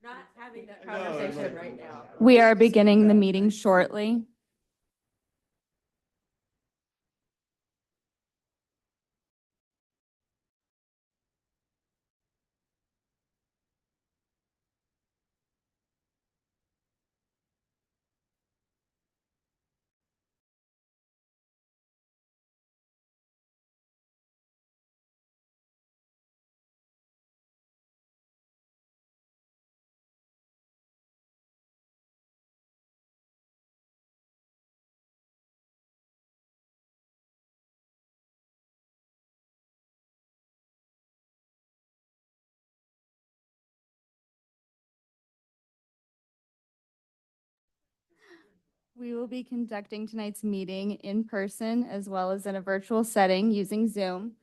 Not having that conversation right now. We are beginning the meeting shortly. We will be conducting tonight's meeting in person as well as in a virtual setting using Zoom.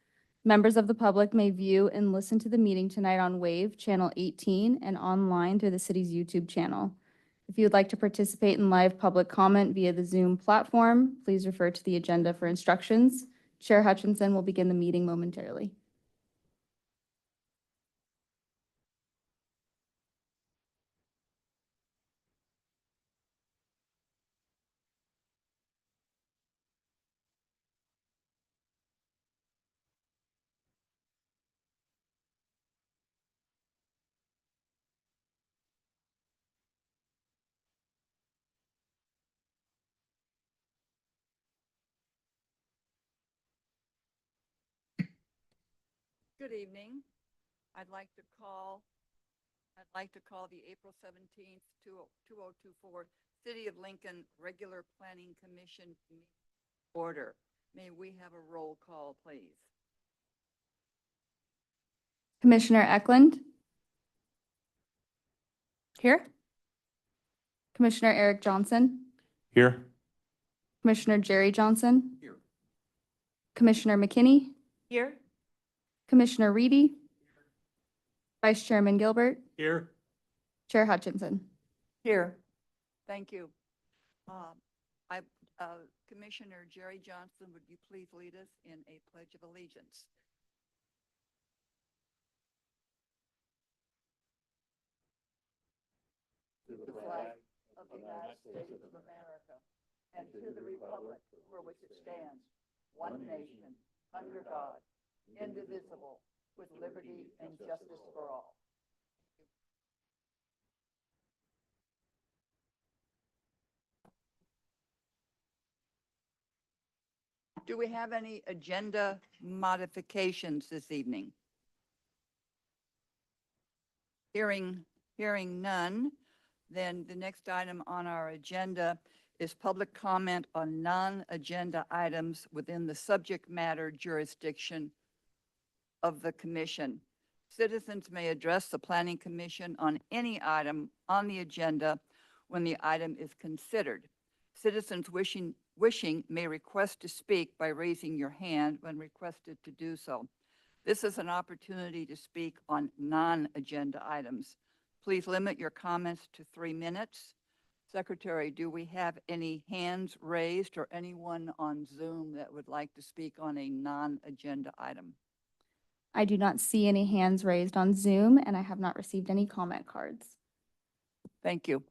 Members of the public may view and listen to the meeting tonight on WAVE Channel 18 and online through the city's YouTube channel. If you would like to participate in live public comment via the Zoom platform, please refer to the agenda for instructions. Chair Hutchinson will begin the meeting momentarily. Good evening. I'd like to call the April 17th, 2024 City of Lincoln Regular Planning Commission meeting order. May we have a roll call, please? Commissioner Eklund? Here. Commissioner Eric Johnson? Here. Commissioner Jerry Johnson? Here. Commissioner McKinney? Here? Commissioner Reedy? Vice Chairman Gilbert? Here. Chair Hutchinson? Here. Thank you. Commissioner Jerry Johnson, would you please lead us in a Pledge of Allegiance? To the flag of the United States of America and to the republic for which it stands, one nation, under God, indivisible, with liberty and justice for all. Do we have any agenda modifications this evening? Hearing none, then the next item on our agenda is public comment on non-agenda items within the subject matter jurisdiction of the commission. Citizens may address the Planning Commission on any item on the agenda when the item is considered. Citizens wishing may request to speak by raising your hand when requested to do so. This is an opportunity to speak on non-agenda items. Please limit your comments to 3 minutes. Secretary, do we have any hands raised or anyone on Zoom that would like to speak on a non-agenda item? I do not see any hands raised on Zoom, and I have not received any comment cards. Thank you.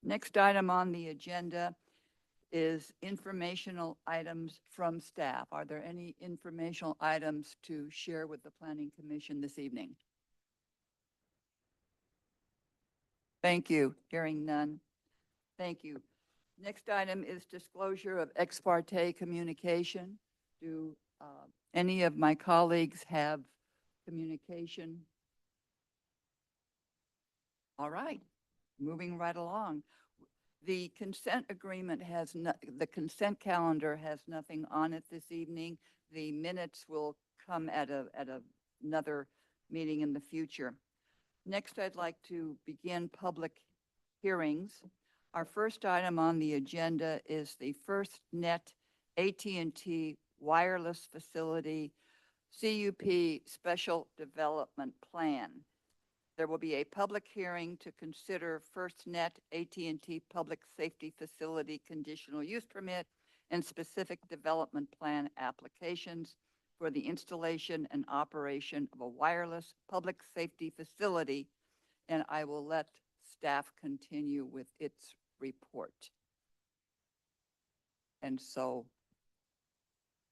Next item on the agenda is informational items from staff. Are there any informational items to share with the Planning Commission this evening? Thank you. Hearing none. Thank you. Next item is disclosure of ex parte communication. Do any of my colleagues have communication? All right, moving right along. The consent agreement has the consent calendar has nothing on it this evening. The minutes will come at another meeting in the future. Next, I'd like to begin public hearings. Our first item on the agenda is the FirstNet AT&T Wireless Facility CUP Special Development Plan. There will be a public hearing to consider FirstNet AT&T Public Safety Facility Conditional Use Permit and specific development plan applications for the installation and operation of a wireless public safety facility, and I will let staff continue with its report. And so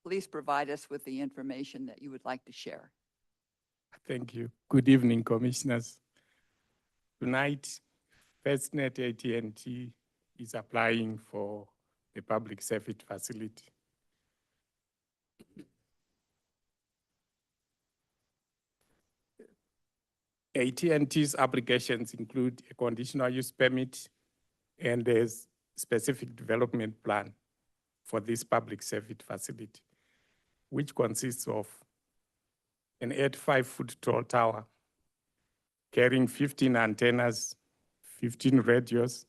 please provide us with the information that you would like to share. Thank you. Good evening, Commissioners. Tonight, FirstNet AT&T is applying for the public safety facility. AT&T's applications include a conditional use permit and a specific development plan for this public safety facility, which consists of an 85-foot tall tower carrying 15 antennas, 15 radios,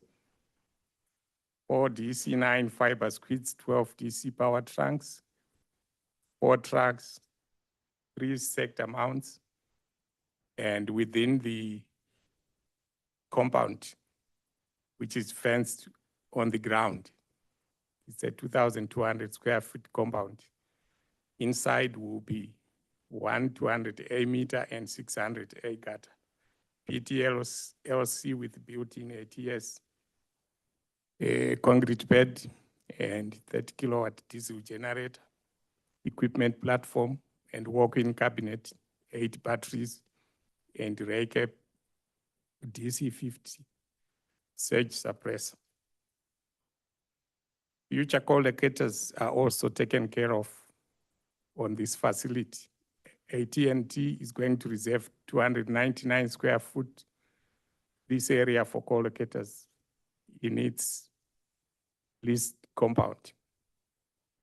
4 DC9 fiber skids, 12 DC power trunks, 4 trucks, 3 sector mounts, and within the compound, which is fenced on the ground, it's a 2,200 square foot compound. Inside will be 200A meter and 600A gutter, PTLC with built-in ATS, a concrete bed, and 30 kilowatt diesel generator, equipment platform, and walk-in cabinet, 8 batteries, and RayCap DC50 surge suppressor. Future co-locators are also taken care of on this facility. AT&T is going to reserve 299 square foot this area for co-locators in its leased compound.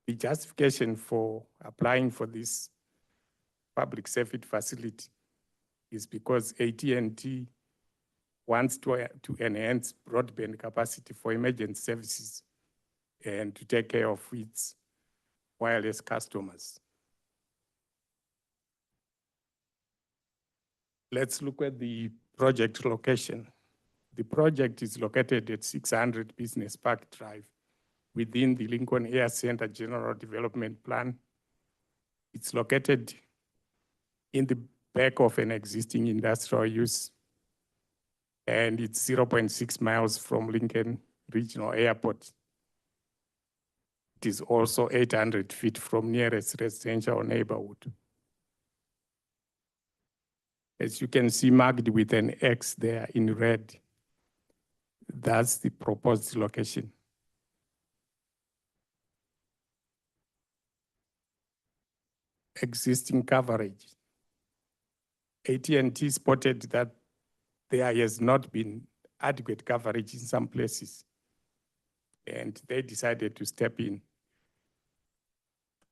The justification for applying for this public safety facility is because AT&T wants to enhance broadband capacity for emergency services and to take care of its wireless customers. Let's look at the project location. The project is located at 600 Business Park Drive within the Lincoln Air Center General Development Plan. It's located in the back of an existing industrial use, and it's 0.6 miles from Lincoln Regional Airport. It is also 800 feet from nearest residential neighborhood. As you can see marked with an X there in red, that's the proposed location. Existing coverage. AT&T spotted that there has not been adequate coverage in some places, and they decided to step in.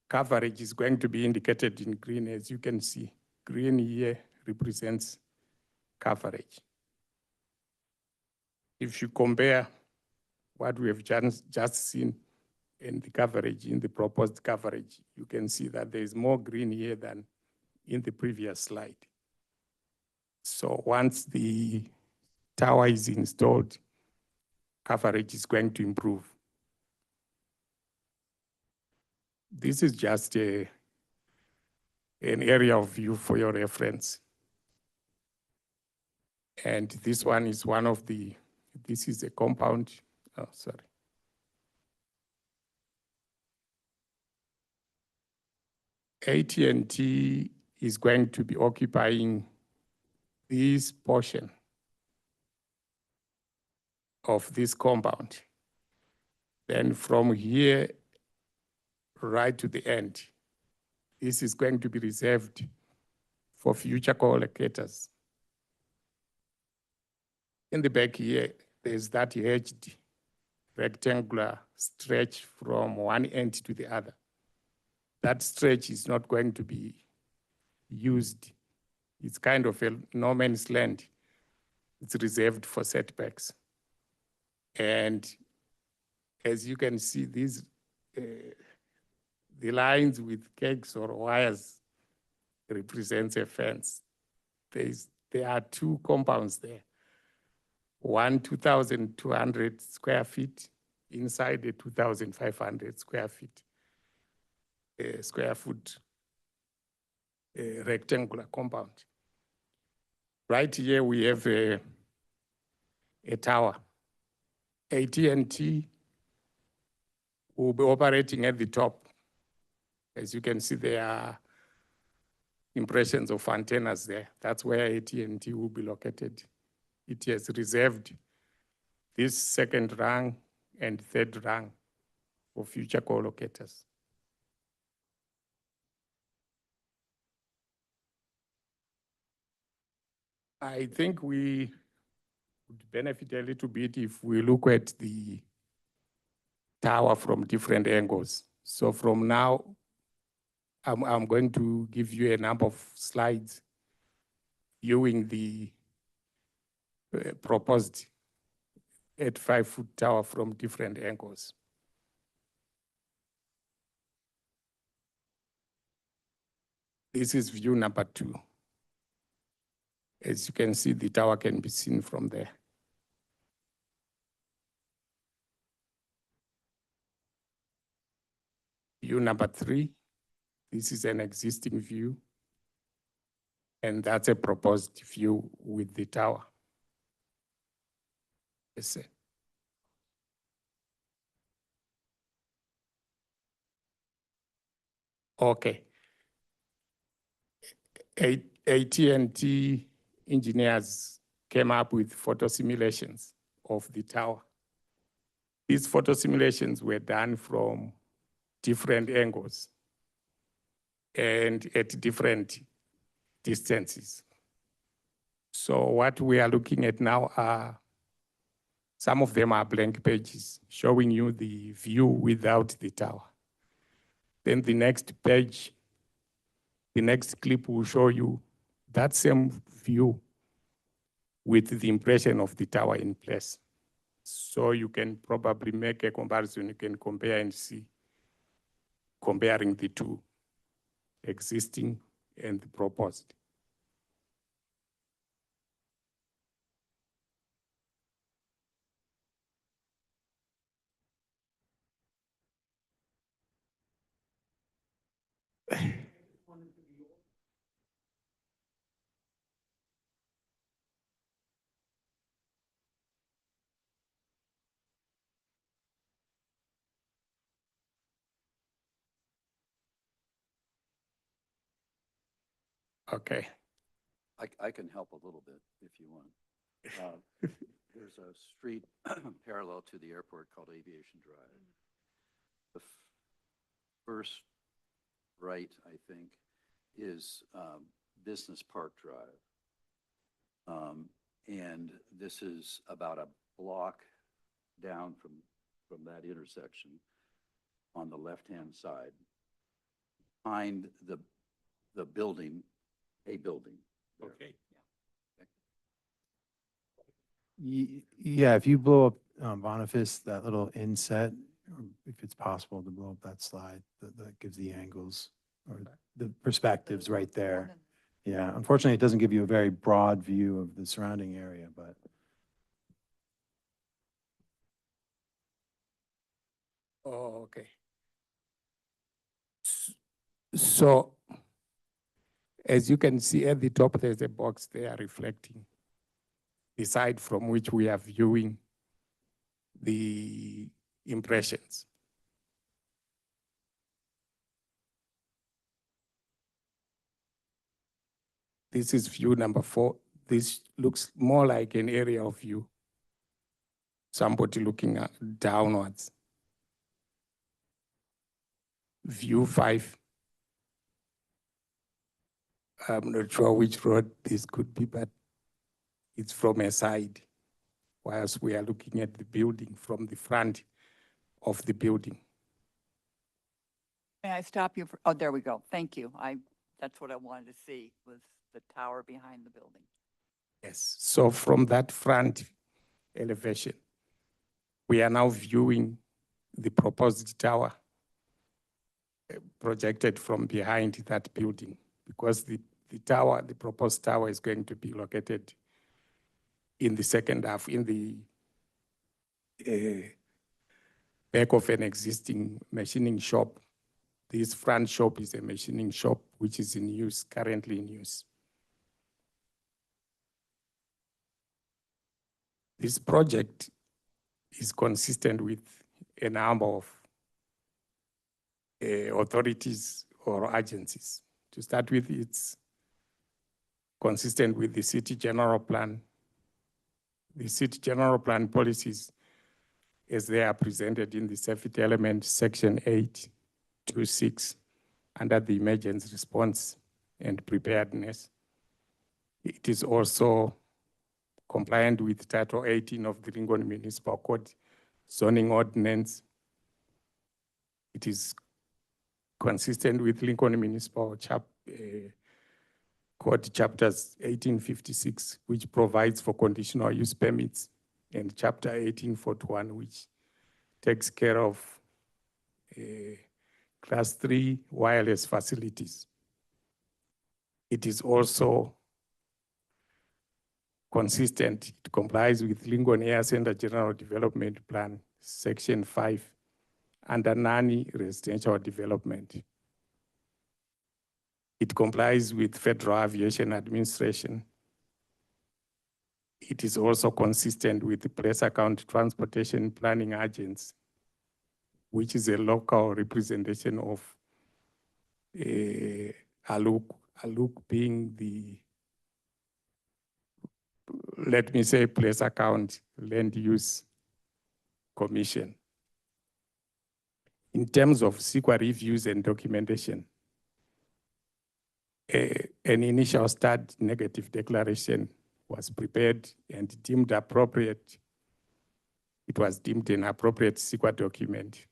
Coverage is going to be indicated in green, as you can see. Green here represents coverage. If you compare what we have just seen in the coverage, in the proposed coverage, you can see that there is more green here than in the previous slide. So once the tower is installed, coverage is going to improve. This is just an area of view for your reference. And this one is one of the, this is a compound, oh, sorry. AT&T is going to be occupying this portion of this compound. Then from here right to the end, this is going to be reserved for future co-locators. In the back here, there's that hedged rectangular stretch from one end to the other. That stretch is not going to be used. It's kind of a no man's land. It's reserved for setbacks. And as you can see, these the lines with kegs or wires represents a fence. There are 2 compounds there. One 2,200 square feet inside a 2,500 square foot rectangular compound. Right here, we have a tower. AT&T will be operating at the top. As you can see, there are impressions of antennas there. That's where AT&T will be located. It has reserved this second rung and third rung for future co-locators. I think we would benefit a little bit if we look at the tower from different angles. So from now, I'm going to give you a number of slides viewing the proposed 85-foot tower from different angles. This is view number 2. As you can see, the tower can be seen from there. View number 3, this is an existing view, and that's a proposed view with the tower. Yes, sir. Okay. AT&T engineers came up with photo simulations of the tower. These photo simulations were done from different angles and at different distances. So what we are looking at now are, some of them are blank pages showing you the view without the tower. Then the next page, the next clip will show you that same view with the impression of the tower in place. So you can probably make a comparison. You can compare and see, comparing the two, existing and the proposed. Okay. I can help a little bit if you want. There's a street parallel to the airport called Aviation Drive. The first right, I think, is Business Park Drive. And this is about a block down from that intersection on the left-hand side. Behind the building, a building. Okay. Yeah, if you blow up Boniface, that little inset, or if it's possible to blow up that slide, that gives the angles or the perspectives right there. Yeah, unfortunately, it doesn't give you a very broad view of the surrounding area, but. Oh, okay. So, as you can see at the top, there's a box there reflecting the side from which we are viewing the impressions. This is view number 4. This looks more like an aerial view. Somebody looking downwards. View 5. I'm not sure which road this could be, but it's from a side, whilst we are looking at the building from the front of the building. May I stop you for, oh, there we go. Thank you. That's what I wanted to see, was the tower behind the building. Yes, so from that front elevation, we are now viewing the proposed tower projected from behind that building, because the tower, the proposed tower, is going to be located in the second half, in the back of an existing machining shop This front shop is a machining shop, which is in use, currently in use. This project is consistent with a number of authorities or agencies. To start with, it's consistent with the city general plan. The city general plan policies, as they are presented in the safety element, section 826, under the emergency response and preparedness. It is also compliant with Title 18 of the Lincoln Municipal Code zoning ordinance. It is consistent with Lincoln Municipal Code chapters 1856, which provides for conditional use permits, and chapter 1841, which takes care of class 3 wireless facilities. It is also consistent, it complies with Lincoln Air Center General Development Plan, Section 5, under NANI residential development. It complies with Federal Aviation Administration. It is also consistent with the Placer County Transportation Planning Agents, which is a local representation of ALUC being the, let me say, Placer County Land Use Commission. In terms of CEQA reviews and documentation, an initial start negative declaration was prepared and deemed appropriate. It was deemed an appropriate CEQA document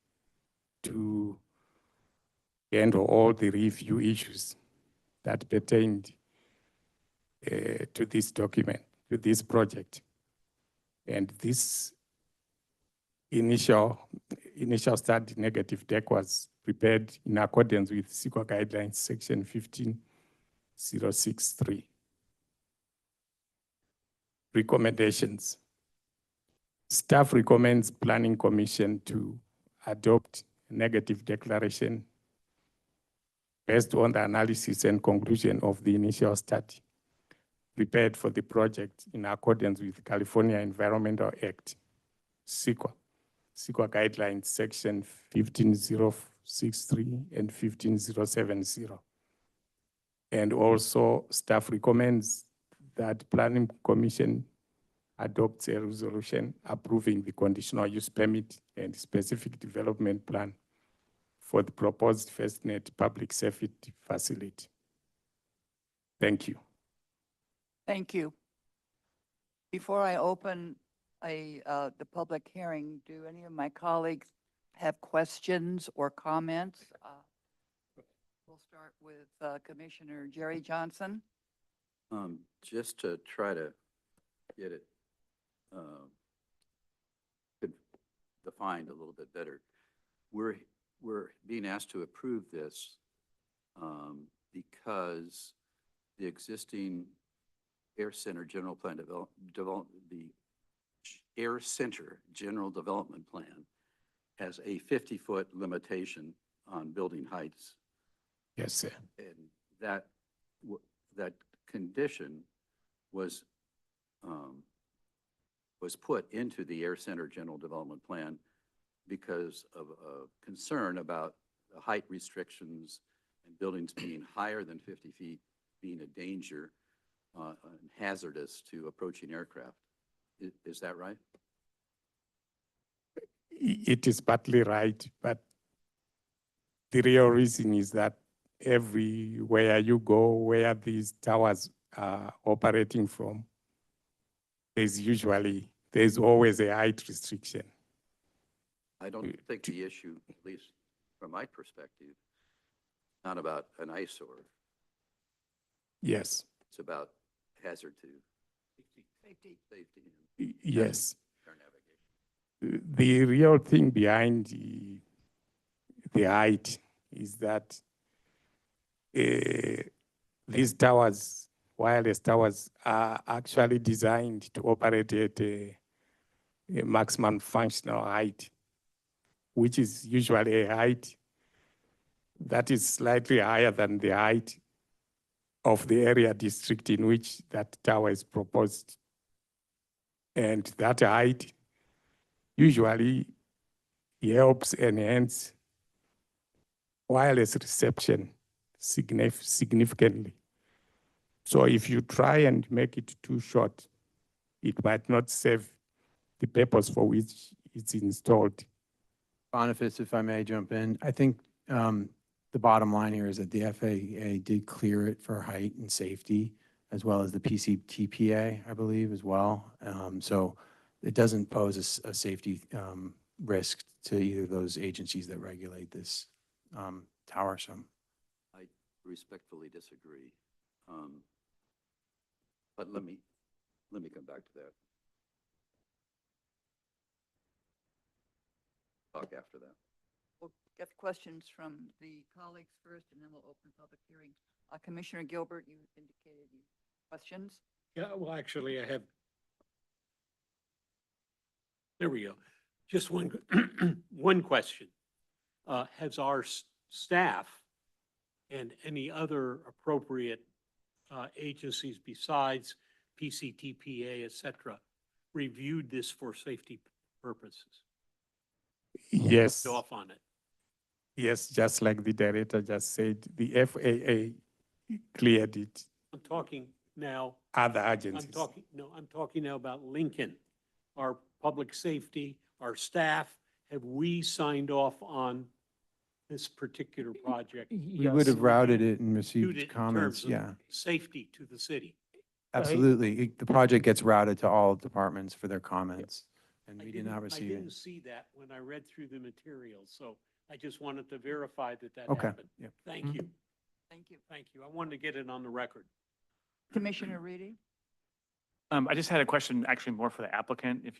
to handle all the review issues that pertained to this document, to this project. And this initial start negative deck was prepared in accordance with CEQA guidelines, section 15063. Recommendations. Staff recommends Planning Commission to adopt a negative declaration based on the analysis and conclusion of the initial study prepared for the project in accordance with California Environmental Act, CEQA guidelines, section 15063 and 15070. And also staff recommends that Planning Commission adopts a resolution approving the conditional use permit and specific development plan for the proposed FirstNet public safety facility. Thank you. Thank you. Before I open the public hearing, do any of my colleagues have questions or comments? We'll start with Commissioner Jerry Johnson. Just to try to get it defined a little bit better, we're being asked to approve this because the existing Air Center General Plan the Air Center General Development Plan has a 50-foot limitation on building heights. Yes, sir. And that condition was put into the Air Center General Development Plan because of a concern about the height restrictions and buildings being higher than 50 feet being a danger and hazardous to approaching aircraft. Is that right? It is partly right, but the real reason is that everywhere you go, where these towers are operating from, there's always a height restriction. I don't think the issue, at least from my perspective, not about an eyesore. Yes. It's about hazard to Safety. Yes. air navigation. The real thing behind the height is that these towers, wireless towers, are actually designed to operate at a maximum functional height, which is usually a height that is slightly higher than the height of the area district in which that tower is proposed. And that height usually helps enhance wireless reception significantly. So if you try and make it too short, it might not serve the purpose for which it's installed. Boniface, if I may jump in, I think the bottom line here is that the FAA did clear it for height and safety, as well as the PCTPA, I believe, as well. So it doesn't pose a safety risk to either of those agencies that regulate this tower. So I respectfully disagree. But let me come back to that. Talk after that. We'll get questions from the colleagues first, and then we'll open public hearing. Commissioner Gilbert, you indicated you questions? Yeah, well, actually, I have, there we go. Just one, one question. Has our staff and any other appropriate agencies besides PCTPA, et cetera, reviewed this for safety purposes? Yes, Off on it. yes, just like the director just said, the FAA cleared it. I'm talking now, Other agencies. I'm talking now about Lincoln, our public safety, our staff. Have we signed off on this particular project? we would have routed it and Reviewed received it in comments. terms of Yeah, Safety to the city. absolutely. The project gets routed to all departments for their comments, and we did not I receive didn't it. see that when I read through the materials, so I just wanted to verify that that Okay, happened. yeah. Thank Mhm. you, Thank you. thank you. I wanted to get it on the record. Commissioner Reedy? I just had a question, actually more for the applicant,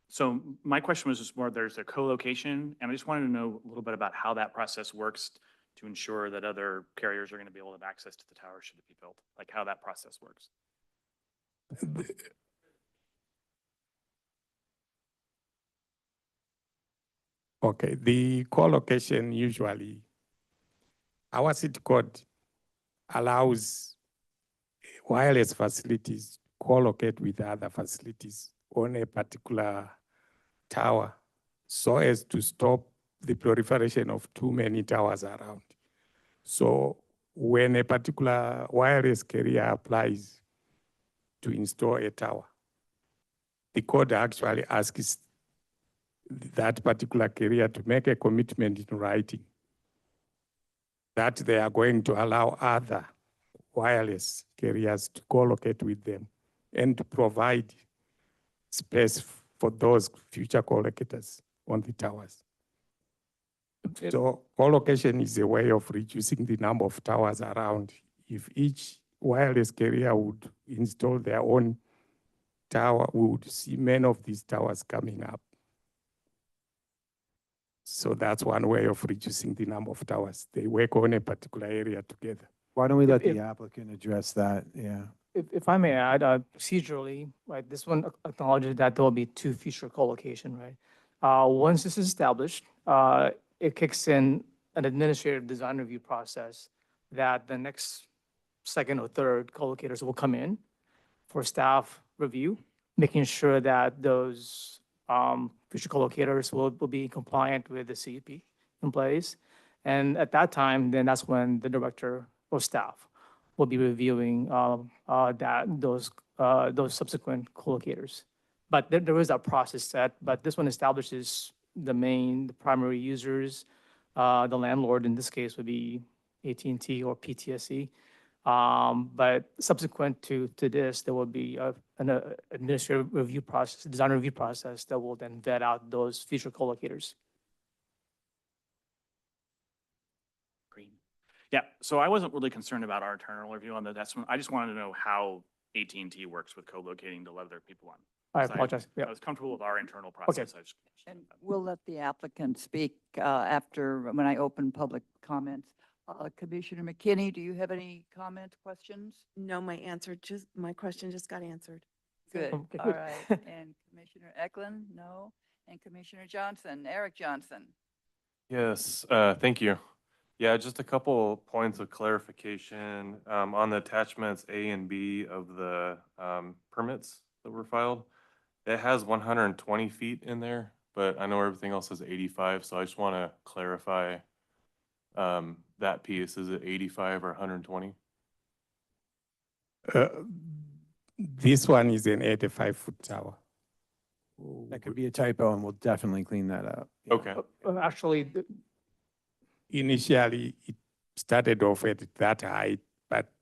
so my question was just more, there's a co-location, and I just wanted to know a little bit about how that process works to ensure that other carriers are going to be able to have access to the tower should it be built, like how that process works. Okay, the co-location usually, our city code allows wireless facilities co-locate with other facilities on a particular tower so as to stop the proliferation of too many towers around. So when a particular wireless carrier applies to install a tower, the code actually asks that particular carrier to make a commitment in writing that they are going to allow other wireless carriers to co-locate with them and to provide space for those future co-locators on the towers. So co-location is a way of reducing the number of towers around. If each wireless carrier would install their own tower, we would see many of these towers coming up. So that's one way of reducing the number of towers. They work on a particular area together. Why don't we let If- the applicant address that? Yeah. If I may add, procedurally, right, this one acknowledges that there will be two future co-location, right? Once this is established, it kicks in an administrative design review process that the next second or third co-locators will come in for staff review, making sure that those future co-locators will be compliant with the CUP in place. And at that time, then that's when the director or staff will be reviewing those subsequent co-locators. But there is a process set, but this one establishes the primary users. The landlord in this case would be AT&T or PTSC. But subsequent to this, there will be an administrative review process, design review process that will then vet out those future co-locators. Green. Yeah, so I wasn't really concerned about our internal review on that. I just wanted to know how AT&T works with co-locating to let other people on. I 'Cause apologize. I Yeah. was comfortable with our internal process. I just- And we'll let the applicant speak after, when I open public comments. Commissioner McKinney, do you have any comments, questions? No, my question just got answered. So- Good, Okay, all good. right. And Commissioner Eklund, no? And Commissioner Johnson, Eric Johnson? Yes, thank you. Yeah, just a couple points of clarification. On the attachments A and B of the permits that were filed, it has 120 feet in there, but I know everything else is 85, so I just want to clarify that piece. Is it 85 or 120? This one is an 85-foot tower. That could be a typo and we'll definitely clean that up. Yeah. Okay, Actually, Initially, it started off at that height, but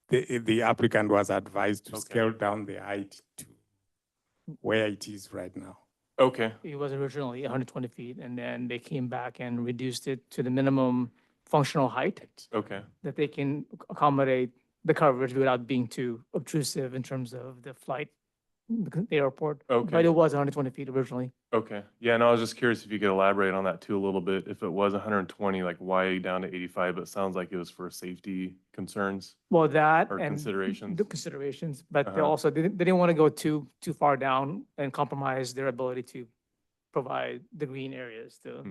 the applicant was advised to Okay. scale down the height to where it is right now. okay, it was originally 120 feet, and then they came back and reduced it to the minimum functional height okay, that they can accommodate the coverage without being too obtrusive in terms of the flight, the airport. Okay. But it was 120 feet originally. okay. Yeah, and I was just curious if you could elaborate on that too a little bit. If it was 120, like why down to 85? But it sounds like it was for safety concerns. Well, that Or and considerations. the considerations, but they Uh-huh. also, they didn't want to go too far down and compromise their ability to provide the green areas, the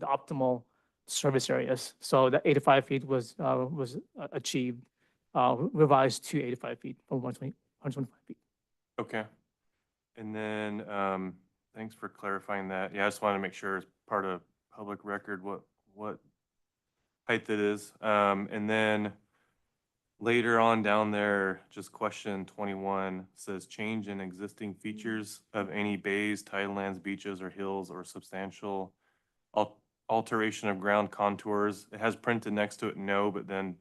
optimal service areas. So the 85 feet was achieved, revised to 85 feet from 125 feet. Okay. And then, thanks for clarifying that. Yeah, I just wanted to make sure it's part of public record what height it is. And then later on down there, just question 21 says change in existing features of any bays, tidelands, beaches, or hills, or substantial alteration of ground contours. It has printed next to it no, but then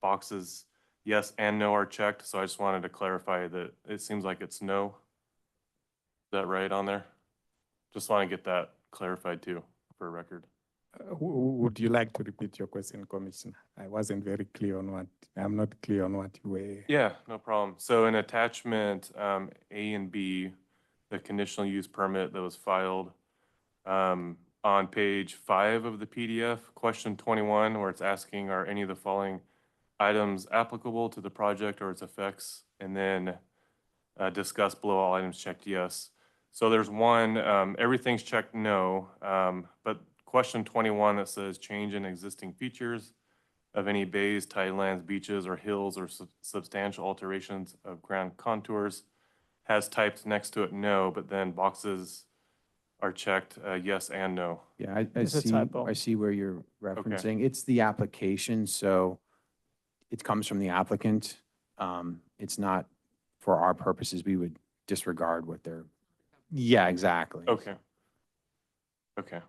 boxes yes and no are checked. So I just wanted to clarify that it seems like it's no. Is that right on there? Just want to get that clarified too for record. Would you like to repeat your question, Commissioner? I wasn't very clear on what, I'm not clear on what you were. Yeah, no problem. So in attachment A and B, the conditional use permit that was filed on page 5 of the PDF, question 21, where it's asking, are any of the following items applicable to the project or its effects? And then discuss below all items checked yes. So there's one, everything's checked no, but question 21 that says change in existing features of any bays, tidelands, beaches, or hills, or substantial alterations of ground contours has typed next to it no, but then boxes are checked yes and no. Yeah, I It's a see, typo. I see where you're referencing. It's the application, so it comes from the applicant. It's not for our purposes, we would disregard what they're, yeah, exactly. Okay. Okay.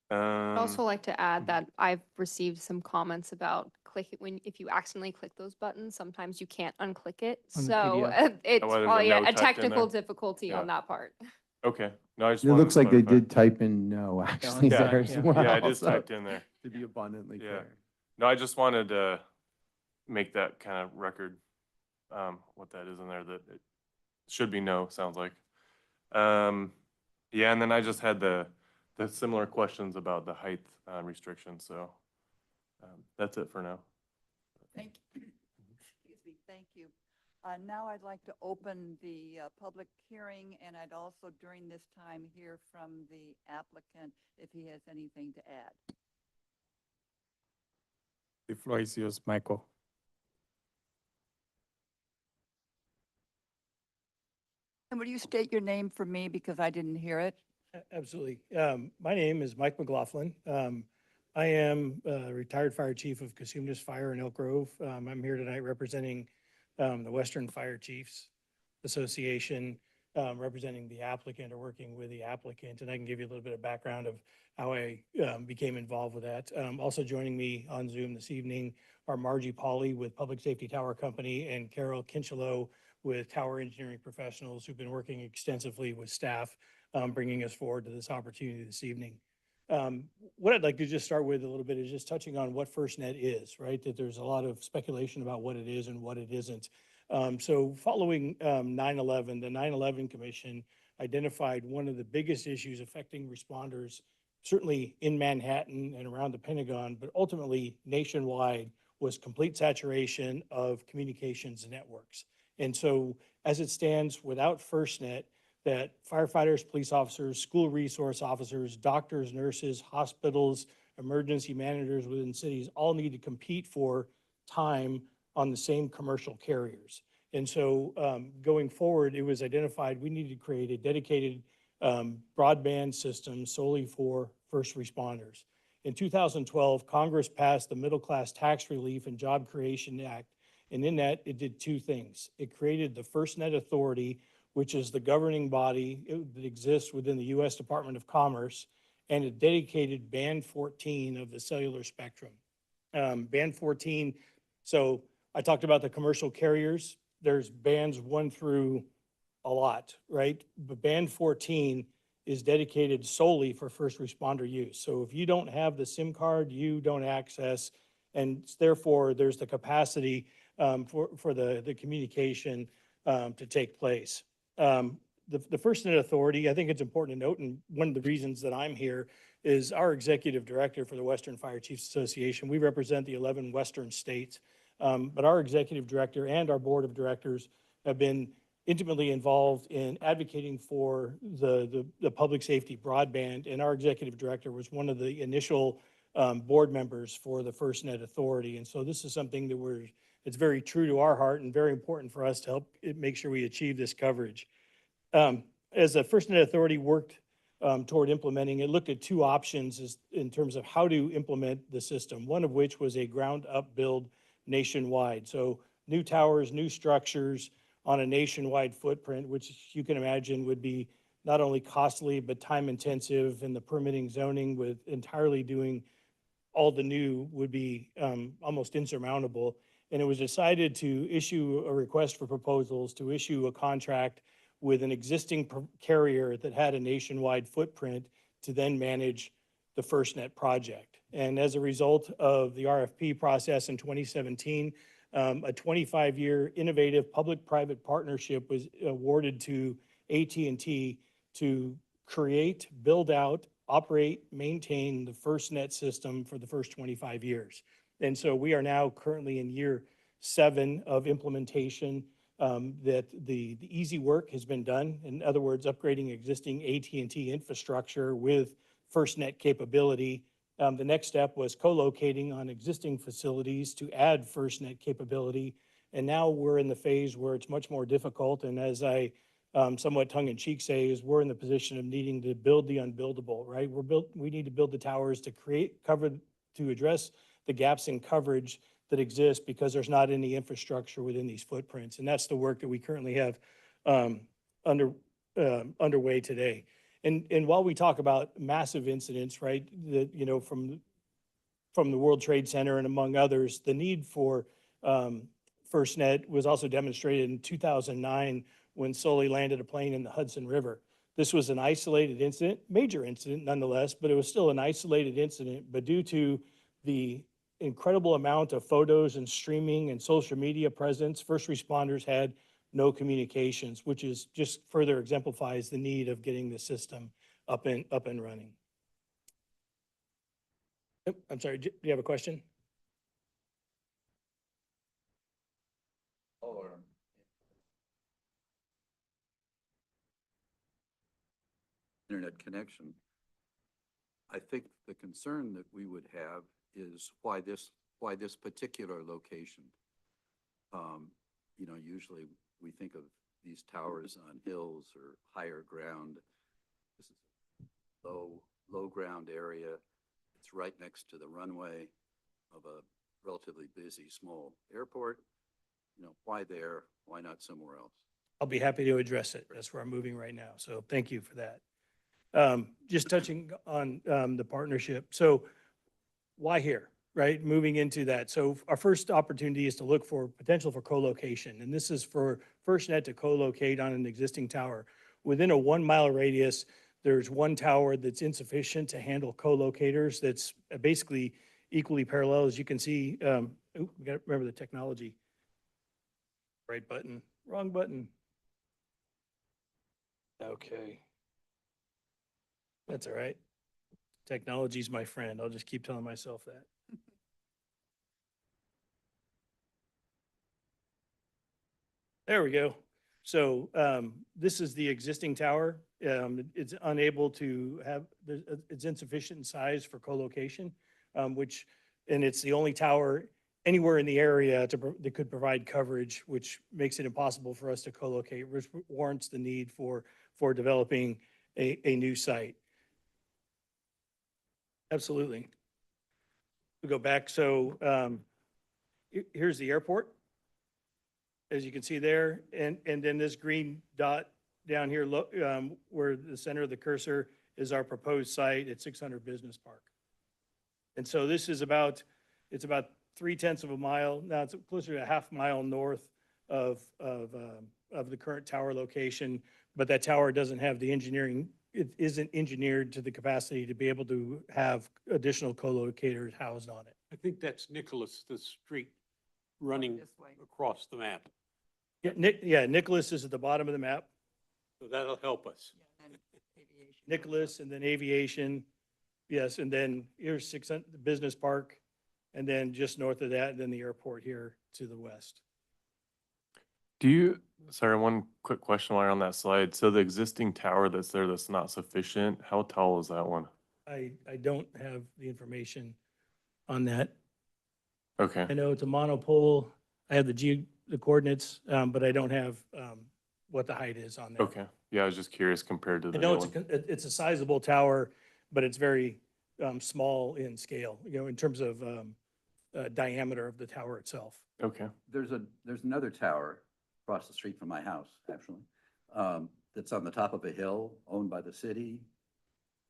I'd also like to add mhm. that I've received some comments about if you accidentally click those buttons, sometimes you can't unclick it. On the So PDF. it's Oh, well, there's a probably no a typed in technical there. difficulty Yeah. on that part. Okay. No, I just It wanted to looks like they clarify. did type in no, actually, Yeah, there as yeah. well. Yeah, I just so typed in there. To be abundantly Yeah. clear. No, I just wanted to make that kind of record, what that is in there, that it should be no, sounds like. Yeah, and then I just had the similar questions about the height restrictions, so that's it for now. Thank you. Excuse me, thank you. Now I'd like to open the public hearing, and I'd also during this time hear from the applicant if he has anything to add. The floor is yours, Michael. And would you state your name for me because I didn't hear it? Absolutely. My name is Mike McLaughlin. I am retired fire chief of Cosumnes Fire in Elk Grove. I'm here tonight representing the Western Fire Chiefs Association, representing the applicant or working with the applicant. And I can give you a little bit of background of how I became involved with that. Also joining me on Zoom this evening are Margie Pauley with Public Safety Tower Company and Carol Kinchelow with Tower Engineering Professionals who've been working extensively with staff, bringing us forward to this opportunity this evening. What I'd like to just start with a little bit is just touching on what FirstNet is, right? That there's a lot of speculation about what it is and what it isn't. So following 9/11, the 9/11 Commission identified one of the biggest issues affecting responders, certainly in Manhattan and around the Pentagon, but ultimately nationwide, was complete saturation of communications networks. And so as it stands, without FirstNet, that firefighters, police officers, school resource officers, doctors, nurses, hospitals, emergency managers within cities all need to compete for time on the same commercial carriers. And so going forward, it was identified we needed to create a dedicated broadband system solely for first responders. In 2012, Congress passed the Middle Class Tax Relief and Job Creation Act. And in that, it did two things. It created the FirstNet Authority, which is the governing body that exists within the U.S. Department of Commerce, and it dedicated Band 14 of the cellular spectrum. Band 14, so I talked about the commercial carriers. There's bands 1 through a lot, right? But Band 14 is dedicated solely for first responder use. So if you don't have the SIM card, you don't access, and therefore there's the capacity for the communication to take place. The FirstNet Authority, I think it's important to note, and one of the reasons that I'm here is our executive director for the Western Fire Chiefs Association. We represent the 11 Western states, but our executive director and our board of directors have been intimately involved in advocating for the public safety broadband, and our executive director was one of the initial board members for the FirstNet Authority. And so this is something that it's very true to our heart and very important for us to help make sure we achieve this coverage. As the FirstNet Authority worked toward implementing, it looked at two options in terms of how to implement the system, one of which was a ground-up build nationwide. So new towers, new structures on a nationwide footprint, which you can imagine would be not only costly, but time-intensive, and the permitting zoning with entirely doing all the new would be almost insurmountable. And it was decided to issue a request for proposals, to issue a contract with an existing carrier that had a nationwide footprint to then manage the FirstNet project. And as a result of the RFP process in 2017, a 25-year innovative public-private partnership was awarded to AT&T to create, build out, operate, maintain the FirstNet system for the first 25 years. And so we are now currently in year 7 of implementation. That the easy work has been done. In other words, upgrading existing AT&T infrastructure with FirstNet capability. The next step was co-locating on existing facilities to add FirstNet capability. And now we're in the phase where it's much more difficult. And as I somewhat tongue-in-cheek say, is we're in the position of needing to build the unbuildable, right? We need to build the towers to to address the gaps in coverage that exist because there's not any infrastructure within these footprints. And that's the work that we currently have underway today. And while we talk about massive incidents, right, that, you know, from the World Trade Center and among others, the need for FirstNet was also demonstrated in 2009 when Sully landed a plane in the Hudson River. This was an isolated incident, major incident nonetheless, but it was still an isolated incident. But due to the incredible amount of photos and streaming and social media presence, first responders had no communications, which is just further exemplifies the need of getting the system up and running. Yep, I'm sorry, do you have a question? Internet connection. I think the concern that we would have is why this particular location. You know, usually we think of these towers on hills or higher ground. This is low ground area. It's right next to the runway of a relatively busy small airport. You know, why there? Why not somewhere else? I'll be happy to address it. That's where I'm moving right now. So thank you for that. Just touching on the partnership. So why here, right? Moving into that. So our first opportunity is to look for potential for co-location. And this is for FirstNet to co-locate on an existing tower. Within a 1-mile radius, there's one tower that's insufficient to handle co-locators that's basically equally parallel. As you can see, we got to remember the technology. Right button, wrong button. Okay. That's all right. Technology's my friend. I'll just keep telling myself that. There we go. So this is the existing tower. It's unable to have, it's insufficient in size for co-location. and it's the only tower anywhere in the area that could provide coverage, which makes it impossible for us to co-locate, which warrants the need for developing a new site. Absolutely. We go back, so here's the airport, as you can see there, and then this green dot down here, look, where the center of the cursor is our proposed site at 600 Business Park. And so this is it's about 3/10 of a mile. Now it's closer to a half mile north of the current tower location, but that tower doesn't have the engineering, it isn't engineered to the capacity to be able to have additional co-locators housed on it. I think that's Nicholas, the street running This way. across the map. Yeah, Nicholas is at the bottom of the map. So that'll help us. And aviation. Nicholas, and then aviation, yes, and then here's 600 Business Park, and then just north of that, and then the airport here to the west. Sorry, one quick question while you're on that slide. So the existing tower that's there that's not sufficient, how tall is that one? I don't have the information on that. Okay, I know it's a monopole. I have the coordinates, but I don't have what the height is on there. okay. Yeah, I was just curious compared to I the know new one. it's a sizable tower, but it's very small in scale, in terms of diameter of the tower itself. Okay, There's another tower across the street from my house, actually, that's on the top of a hill owned by the city.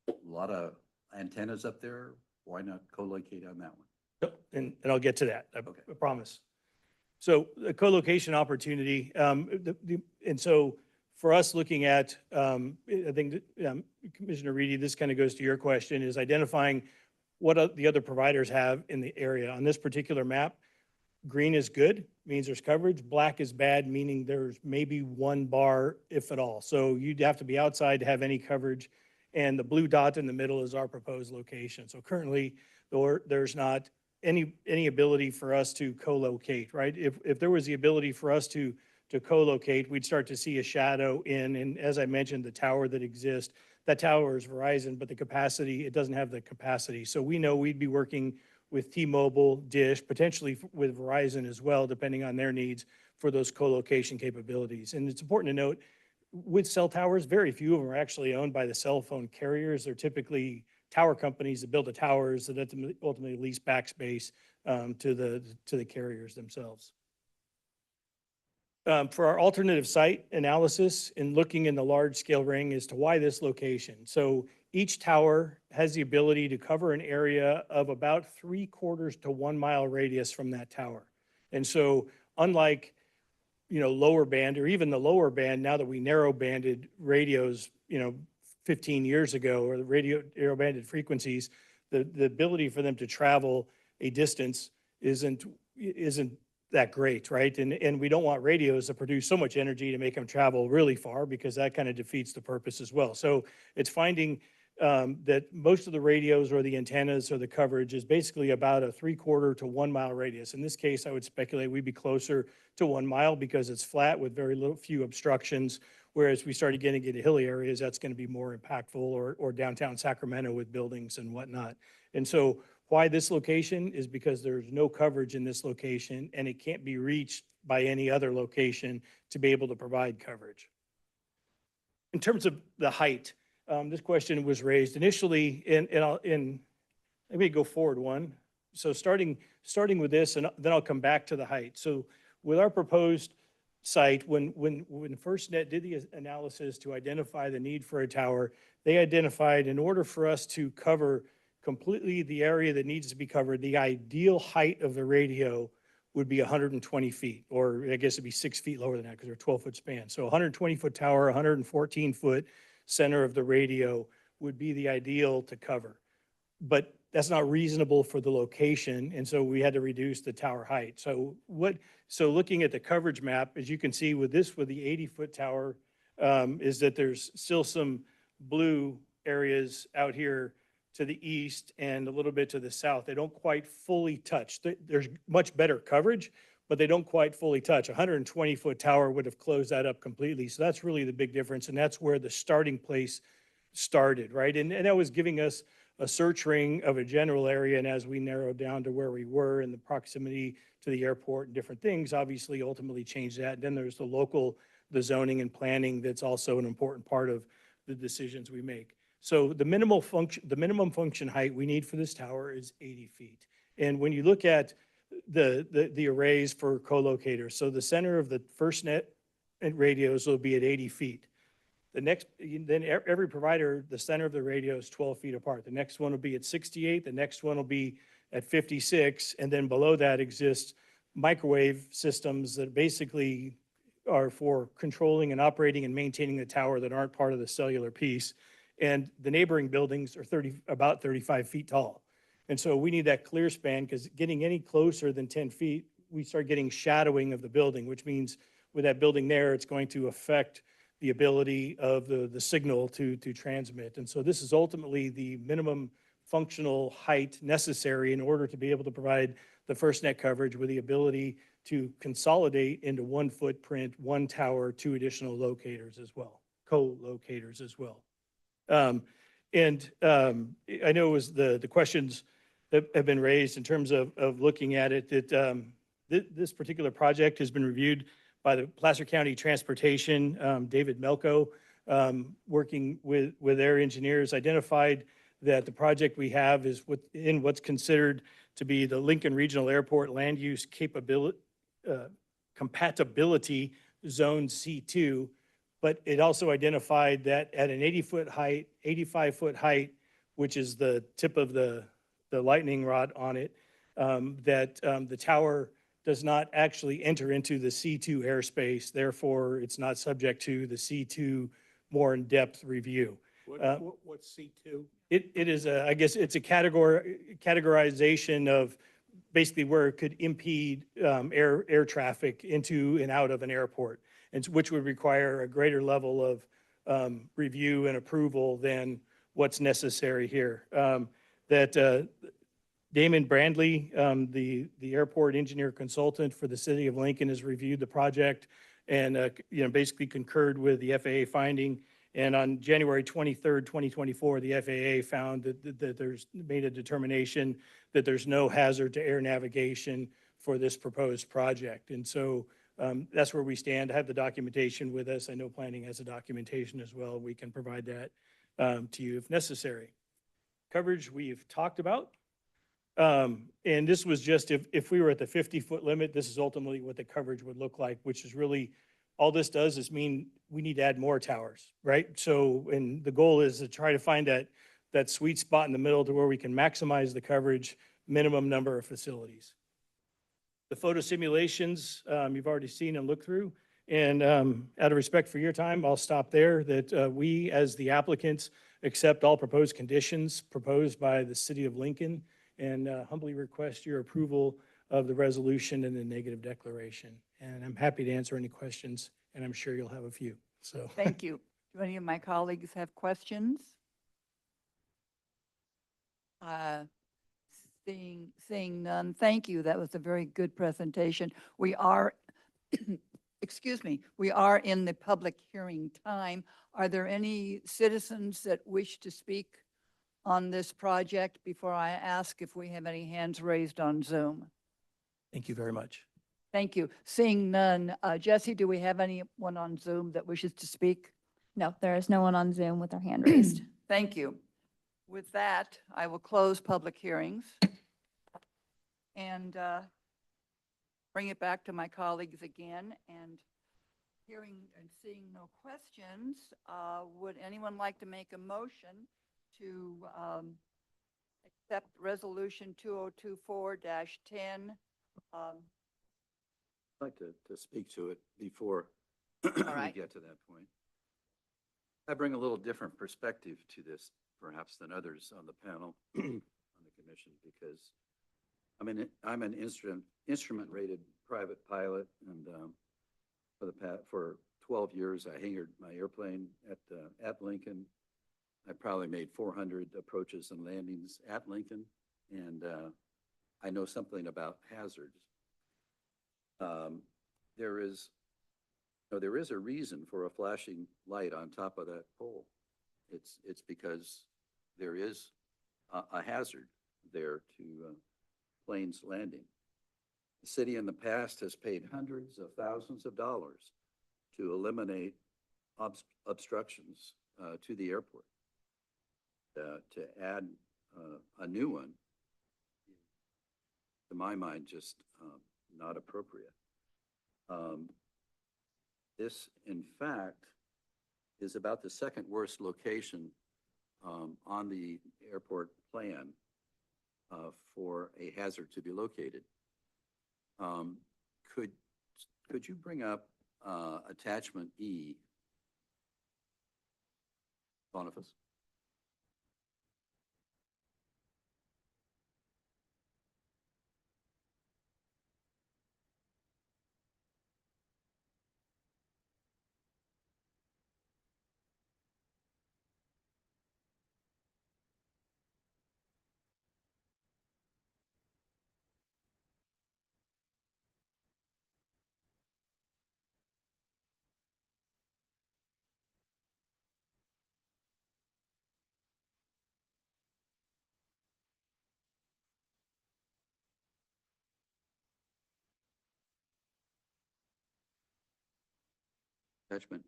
A lot of antennas up there. Why not co-locate on that one? Yep, and I'll get to that, Okay. I promise. So the co-location opportunity, and so for us looking at, I think, Commissioner Reedy, this kind of goes to your question, is identifying what the other providers have in the area. On this particular map, green is good, means there's coverage. Black is bad, meaning there's maybe one bar, if at all. So you'd have to be outside to have any coverage. And the blue dot in the middle is our proposed location. So currently, there's not any ability for us to co-locate, right? If there was the ability for us to co-locate, we'd start to see a shadow and as I mentioned, the tower that exists, that tower is Verizon, but the capacity, it doesn't have the capacity. So we know we'd be working with T-Mobile, Dish, potentially with Verizon as well, depending on their needs for those co-location capabilities. And it's important to note, with cell towers, very few of them are actually owned by the cell phone carriers. They're typically tower companies that build the towers that ultimately lease back space to the carriers themselves. For our alternative site analysis and looking in the large scale ring as to why this location. So each tower has the ability to cover an area of about 3/4 to 1 mile radius from that tower. And so unlike, lower band or even the lower band, now that we narrow banded radios, 15 years ago, or the narrow banded frequencies, the ability for them to travel a distance isn't that great, right? And we don't want radios to produce so much energy to make them travel really far, because that kind of defeats the purpose as well. So it's finding that most of the radios or the antennas or the coverage is basically about a 3/4 to 1 mile radius. In this case, I would speculate we'd be closer to 1 mile because it's flat with very few obstructions. Whereas we started getting into hilly areas, that's going to be more impactful, or downtown Sacramento with buildings and whatnot. And so why this location is because there's no coverage in this location and it can't be reached by any other location to be able to provide coverage. In terms of the height, this question was raised initially let me go forward one. So starting with this, and then I'll come back to the height. So with our proposed site, when FirstNet did the analysis to identify the need for a tower, they identified, in order for us to cover completely the area that needs to be covered, the ideal height of the radio would be 120 feet, or I guess it'd be 6 feet lower than that because they're 12-foot span. So 120-foot tower, 114-foot center of the radio would be the ideal to cover. But that's not reasonable for the location, and so we had to reduce the tower height. So looking at the coverage map, as you can see with the 80-foot tower, is that there's still some blue areas out here to the east and a little bit to the south. They don't quite fully touch. There's much better coverage, but they don't quite fully touch. A 120-foot tower would have closed that up completely. So that's really the big difference, and that's where the starting place started, right? And that was giving us a search ring of a general area. And as we narrowed down to where we were in the proximity to the airport and different things, obviously ultimately changed that. And then there's the zoning and planning that's also an important part of the decisions we make. So the minimum function height we need for this tower is 80 feet. And when you look at the arrays for co-locators, so the center of the FirstNet and radios will be at 80 feet. The next, then every provider, the center of the radio is 12 feet apart. The next one will be at 68, the next one will be at 56, and then below that exists microwave systems that basically are for controlling and operating and maintaining the tower that aren't part of the cellular piece. And the neighboring buildings are about 35 feet tall. And so we need that clear span, because getting any closer than 10 feet, we start getting shadowing of the building, which means with that building there, it's going to affect the ability of the signal to transmit. And so this is ultimately the minimum functional height necessary in order to be able to provide the FirstNet coverage with the ability to consolidate into one footprint, one tower, 2 additional locators as well, co-locators as well. I know it was the questions that have been raised in terms of looking at it, that this particular project has been reviewed by the Placer County Transportation. David Melko, working with their engineers, identified that the project we have is in what's considered to be the Lincoln Regional Airport Land Use Compatibility Zone C2, but it also identified that at an 80-foot height, 85-foot height, which is the tip of the lightning rod on it, that the tower does not actually enter into the C2 airspace. Therefore, it's not subject to the C2 more in-depth review. What's C2? It is I guess it's a categorization of basically where it could impede air traffic into and out of an airport, and which would require a greater level of review and approval than what's necessary here. Damon Brandley, the airport engineer consultant for the city of Lincoln, has reviewed the project and basically concurred with the FAA finding. And on January 23rd, 2024, the FAA found that there's made a determination that there's no hazard to air navigation for this proposed project. And so that's where we stand. I have the documentation with us. I know planning has the documentation as well. We can provide that to you if necessary. Coverage we've talked about. And this was just if we were at the 50-foot limit, this is ultimately what the coverage would look like, which is really, all this does is mean we need to add more towers, right? So, and the goal is to try to find that sweet spot in the middle to where we can maximize the coverage, minimum number of facilities. The photo simulations, you've already seen and looked through. And out of respect for your time, I'll stop there, that we, as the applicants, accept all proposed conditions proposed by the city of Lincoln, and humbly request your approval of the resolution and the negative declaration. And I'm happy to answer any questions, and I'm sure you'll have a few. So Thank you. Do any of my colleagues have questions? Seeing none, thank you. That was a very good presentation. We are, excuse me, we are in the public hearing time. Are there any citizens that wish to speak on this project before I ask if we have any hands raised on Zoom? thank you very much. Thank you. Seeing none, Jesse, do we have anyone on Zoom that wishes to speak? No, there is no one on Zoom with their hand raised. Thank you. With that, I will close public hearings and bring it back to my colleagues again. And hearing and seeing no questions, would anyone like to make a motion to accept Resolution 2024-10? I'd like to speak to it before right. we get to that point. I bring a little different perspective to this, perhaps, than others on the panel, on the commission, because I'm an instrument-rated private pilot, and for 12 years, I hangared my airplane at Lincoln. I probably made 400 approaches and landings at Lincoln, and I know something about hazards. There is a reason for a flashing light on top of that pole. It's because there is a hazard there to planes landing. The city in the past has paid hundreds of thousands of dollars to eliminate obstructions to the airport. To add a new one, to my mind, just not appropriate. This, in fact, is about the second worst location on the airport plan for a hazard to be located. Could you bring up attachment E, Boniface? Attachment.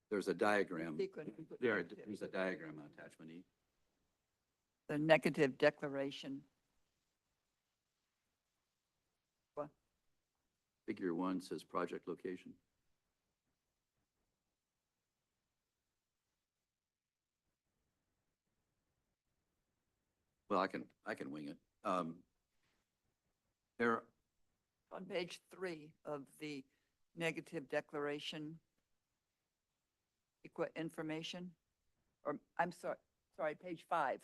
There's a diagram. There's a diagram on attachment E. The negative declaration. What? Figure 1 says project location. Well, I can wing it. There, On page 3 of the negative declaration, information, or I'm sorry, page 5.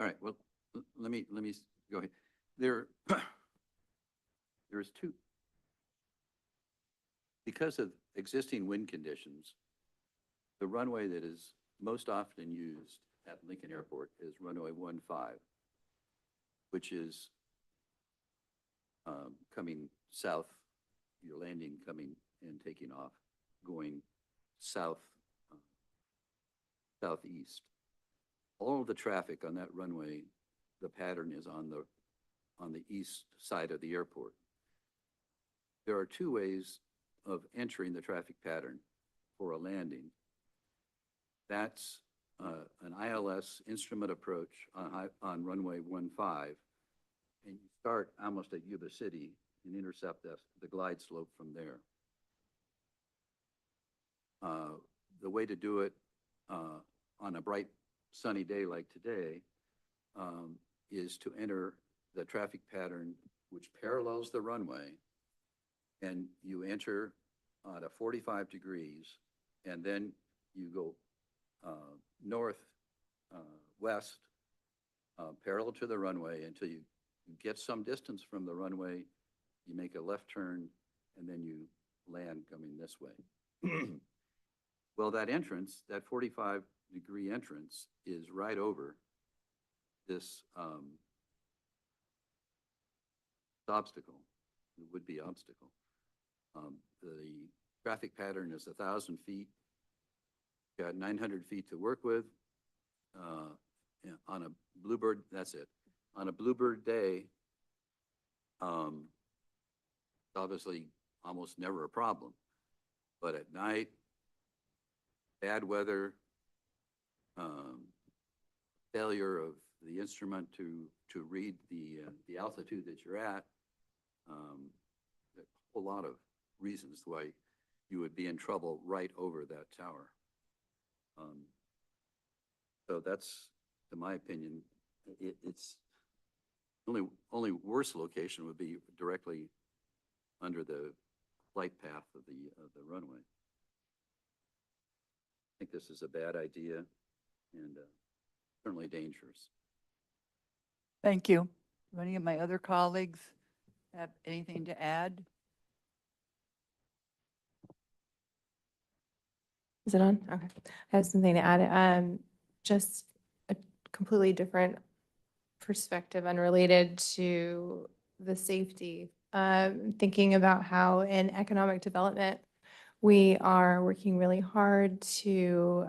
all right, well, let me go ahead. There's two. Because of existing wind conditions, the runway that is most often used at Lincoln Airport is runway 15, which is coming south, you're landing, coming and taking off, going south, southeast. All of the traffic on that runway, the pattern is on the east side of the airport. There are two ways of entering the traffic pattern for a landing. That's an ILS instrument approach on runway 15, and you start almost at Yuba City and intercept the glide slope from there. The way to do it on a bright sunny day like today is to enter the traffic pattern which parallels the runway, and you enter at a 45 degrees, and then you go north, west, parallel to the runway until you get some distance from the runway. You make a left turn, and then you land coming this way. Well, that entrance, that 45-degree entrance, is right over this obstacle, the would-be obstacle. The traffic pattern is 1,000 feet. Got 900 feet to work with. On a Bluebird, that's it. On a Bluebird day, obviously almost never a problem. But at night, bad weather, failure of the instrument to read the altitude that you're at, a whole lot of reasons why you would be in trouble right over that tower. So that's, in my opinion, it's only worse location would be directly under the flight path of the runway. I think this is a bad idea and certainly dangerous. Thank you. Do any of my other colleagues have anything to add? Is it on? Okay. I have something to add. Just a completely different perspective unrelated to the safety. Thinking about how in economic development, we are working really hard to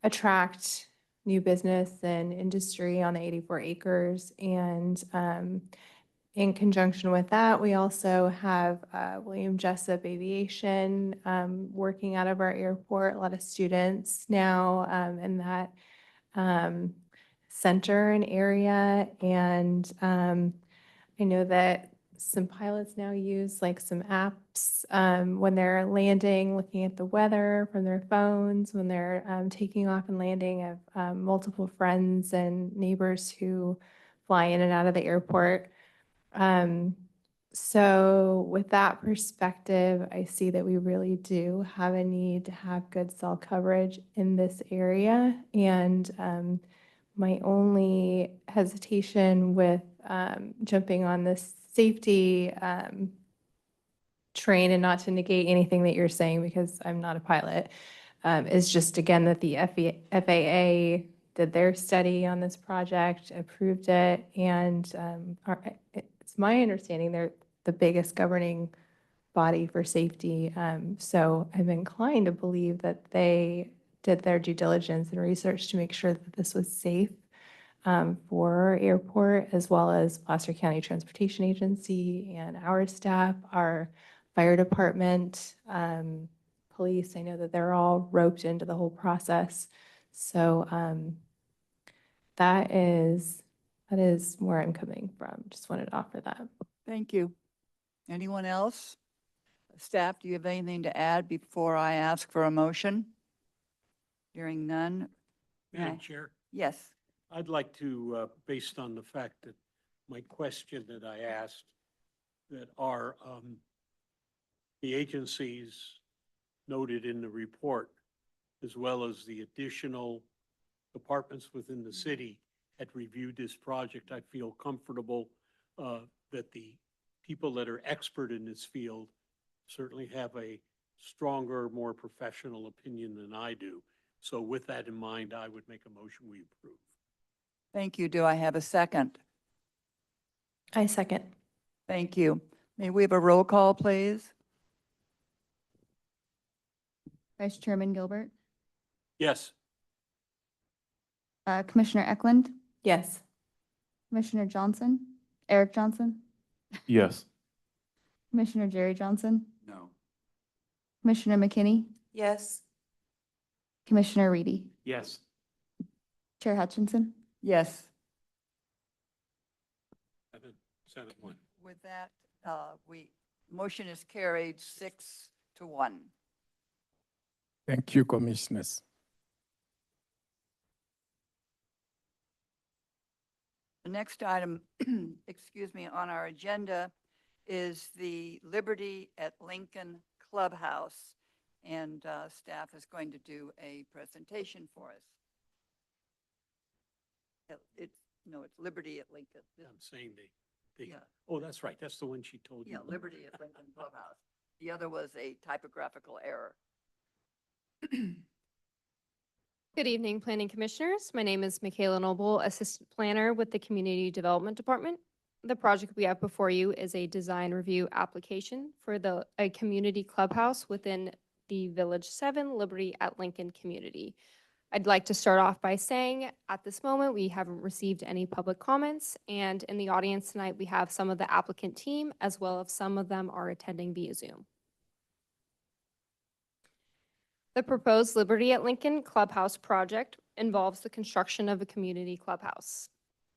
attract new business and industry on the 84 acres. And in conjunction with that, we also have William Jessup Aviation working out of our airport, a lot of students now in that center and area. And I know that some pilots now use like some apps when they're landing, looking at the weather from their phones, when they're taking off and landing. I have multiple friends and neighbors who fly in and out of the airport. So with that perspective, I see that we really do have a need to have good cell coverage in this area. And my only hesitation with jumping on this safety train, and not to negate anything that you're saying because I'm not a pilot, is just again that the FAA did their study on this project, approved it, and it's my understanding they're the biggest governing body for safety. So I'm inclined to believe that they did their due diligence and research to make sure that this was safe for our airport, as well as Placer County Transportation Agency and our staff, our fire department, police. I know that they're all roped into the whole process. So that is where I'm coming from. Just wanted to offer that. Thank you. Anyone else? Staff, do you have anything to add before I ask for a motion? Hearing none. Madam Yeah. Chair, Yes. I'd like to, based on the fact that my question that I asked, that are the agencies noted in the report, as well as the additional departments within the city had reviewed this project, I feel comfortable that the people that are expert in this field certainly have a stronger, more professional opinion than I do. So with that in mind, I would make a motion we approve. Thank you. Do I have a second? I second. Thank you. May we have a roll call, please? Vice Chairman Gilbert, Yes. Commissioner Eklund, Yes. Commissioner Johnson, Eric Johnson, Yes. Commissioner Jerry Johnson, No. Commissioner McKinney, Yes. Commissioner Reedy, Yes. Chair Hutchinson. Yes. 7-1. With that, motion is carried 6-1. Thank you, commissioners. The next item, excuse me, on our agenda is the Liberty at Lincoln Clubhouse. And staff is going to do a presentation for us. It's Liberty at Lincoln. I'm saying they, Yeah. oh, that's right. That's the one she told you. Yeah, Liberty at Lincoln Clubhouse. The other was a typographical error. Good evening, Planning Commissioners. My name is Michaela Noble, Assistant Planner with the Community Development Department. The project we have before you is a design review application for a community clubhouse within the Village 7 Liberty at Lincoln community. I'd like to start off by saying at this moment, we haven't received any public comments, and in the audience tonight, we have some of the applicant team, as well as some of them are attending via Zoom. The proposed Liberty at Lincoln Clubhouse project involves the construction of a community clubhouse.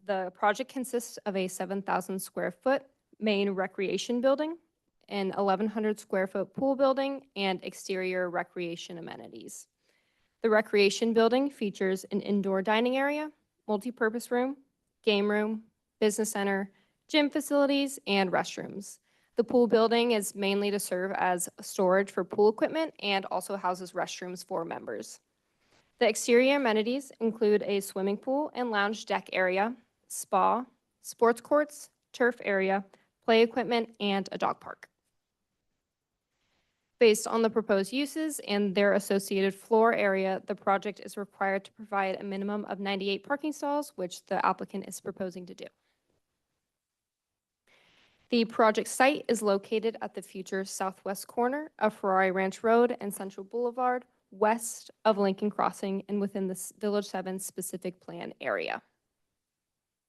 The project consists of a 7,000 square foot main recreation building, an 1,100 square foot pool building, and exterior recreation amenities. The recreation building features an indoor dining area, multi-purpose room, game room, business center, gym facilities, and restrooms. The pool building is mainly to serve as storage for pool equipment and also houses restrooms for members. The exterior amenities include a swimming pool and lounge deck area, spa, sports courts, turf area, play equipment, and a dog park. Based on the proposed uses and their associated floor area, the project is required to provide a minimum of 98 parking stalls, which the applicant is proposing to do. The project site is located at the future southwest corner of Ferrari Ranch Road and Central Boulevard, west of Lincoln Crossing and within the Village 7 specific plan area.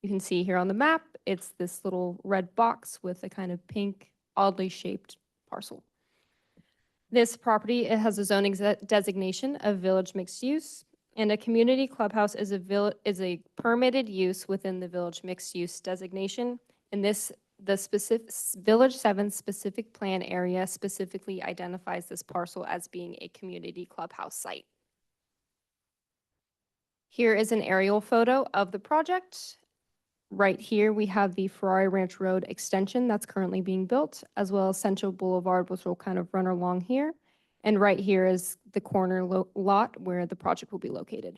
You can see here on the map, it's this little red box with a kind of pink, oddly shaped parcel. This property, it has a zoning designation of village mixed use, and a community clubhouse is a permitted use within the village mixed use designation. And the specific Village 7 specific plan area specifically identifies this parcel as being a community clubhouse site. Here is an aerial photo of the project. Right here, we have the Ferrari Ranch Road extension that's currently being built, as well as Central Boulevard, which will kind of run along here. And right here is the corner lot where the project will be located.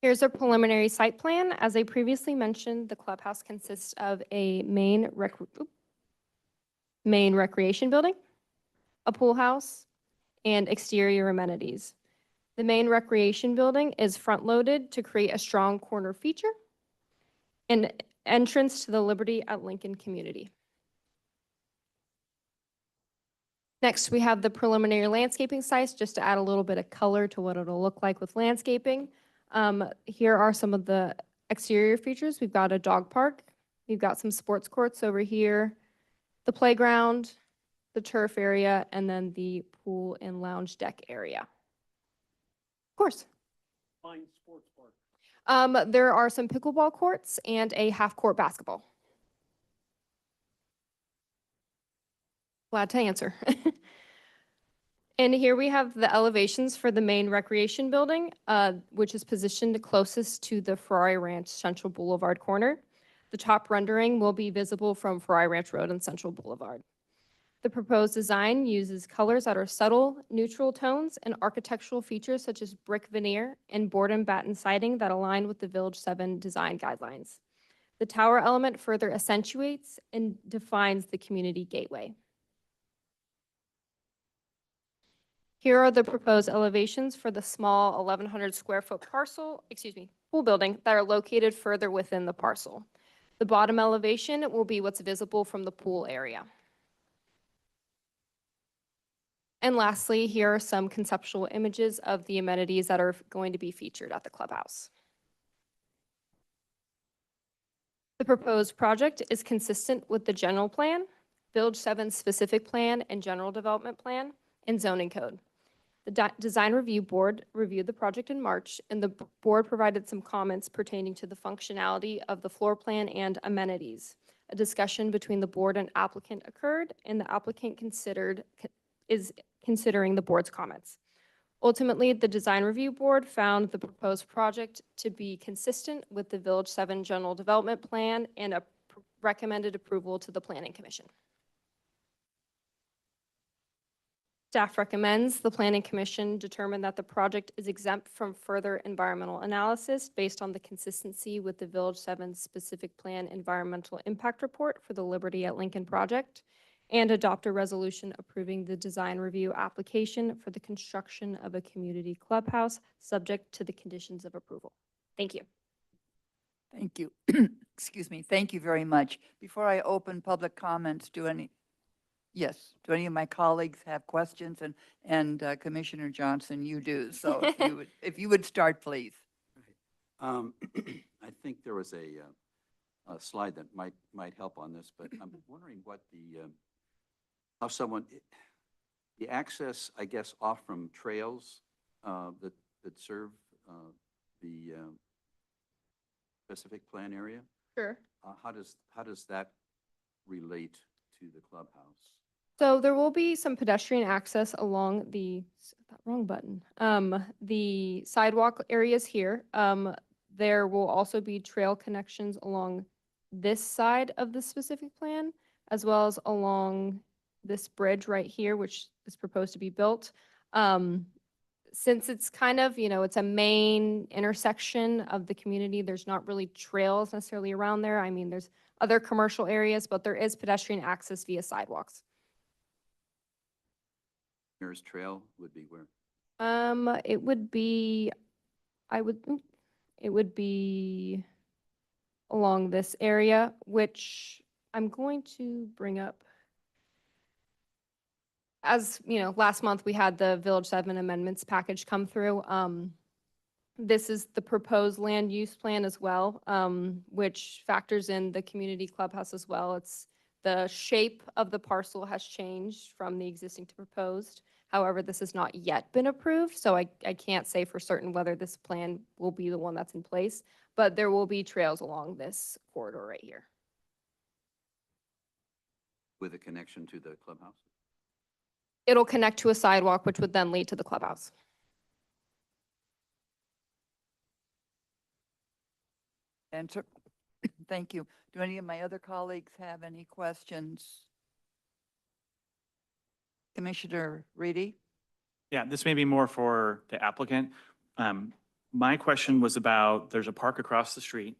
Here's a preliminary site plan. As I previously mentioned, the clubhouse consists of a main recreation building, a pool house, and exterior amenities. The main recreation building is front-loaded to create a strong corner feature and entrance to the Liberty at Lincoln community. Next, we have the preliminary landscaping sites, just to add a little bit of color to what it'll look like with landscaping. Here are some of the exterior features. We've got a dog park. We've got some sports courts over here, the playground, the turf area, and then the pool and lounge deck area. Of course. Fine sports park. There are some pickleball courts and a half-court basketball. Glad to answer. And here we have the elevations for the main recreation building, which is positioned closest to the Ferrari Ranch Central Boulevard corner. The top rendering will be visible from Ferrari Ranch Road and Central Boulevard. The proposed design uses colors that are subtle, neutral tones and architectural features such as brick veneer and board and batten siding that align with the Village 7 design guidelines. The tower element further accentuates and defines the community gateway. Here are the proposed elevations for the small 1,100 square foot pool building that are located further within the parcel. The bottom elevation will be what's visible from the pool area. And lastly, here are some conceptual images of the amenities that are going to be featured at the clubhouse. The proposed project is consistent with the general plan, Village 7 specific plan and general development plan, and zoning code. The design review board reviewed the project in March, and the board provided some comments pertaining to the functionality of the floor plan and amenities. A discussion between the board and applicant occurred, and the applicant is considering the board's comments. Ultimately, the design review board found the proposed project to be consistent with the Village 7 general development plan and recommended approval to the Planning Commission. Staff recommends the Planning Commission determine that the project is exempt from further environmental analysis based on the consistency with the Village 7 specific plan environmental impact report for the Liberty at Lincoln project, and adopt a resolution approving the design review application for the construction of a community clubhouse subject to the conditions of approval. Thank you. Thank you. Excuse me. Thank you very much. Before I open public comments, do any of my colleagues have questions? And Commissioner Johnson, you do. So if you would start, please. I think there was a slide that might help on this, but I'm wondering what how the access, I guess, off from trails that serve the specific plan area. Sure. How does that relate to the clubhouse? So there will be some pedestrian access along the sidewalk areas here. There will also be trail connections along this side of the specific plan, as well as along this bridge right here, which is proposed to be built. Since it's kind of, it's a main intersection of the community, there's not really trails necessarily around there. I mean, there's other commercial areas, but there is pedestrian access via sidewalks. Nearest trail would be where? It would be, it would be along this area, which I'm going to bring up. As, you know, last month we had the Village 7 amendments package come through. This is the proposed land use plan as well, which factors in the community clubhouse as well. It's the shape of the parcel has changed from the existing to proposed. However, this has not yet been approved, so I can't say for certain whether this plan will be the one that's in place, but there will be trails along this corridor right here. With a connection to the clubhouse? It'll connect to a sidewalk, which would then lead to the clubhouse. Answer. Thank you. Do any of my other colleagues have any questions? Commissioner Reedy? Yeah, this may be more for the applicant. My question was about, there's a park across the street,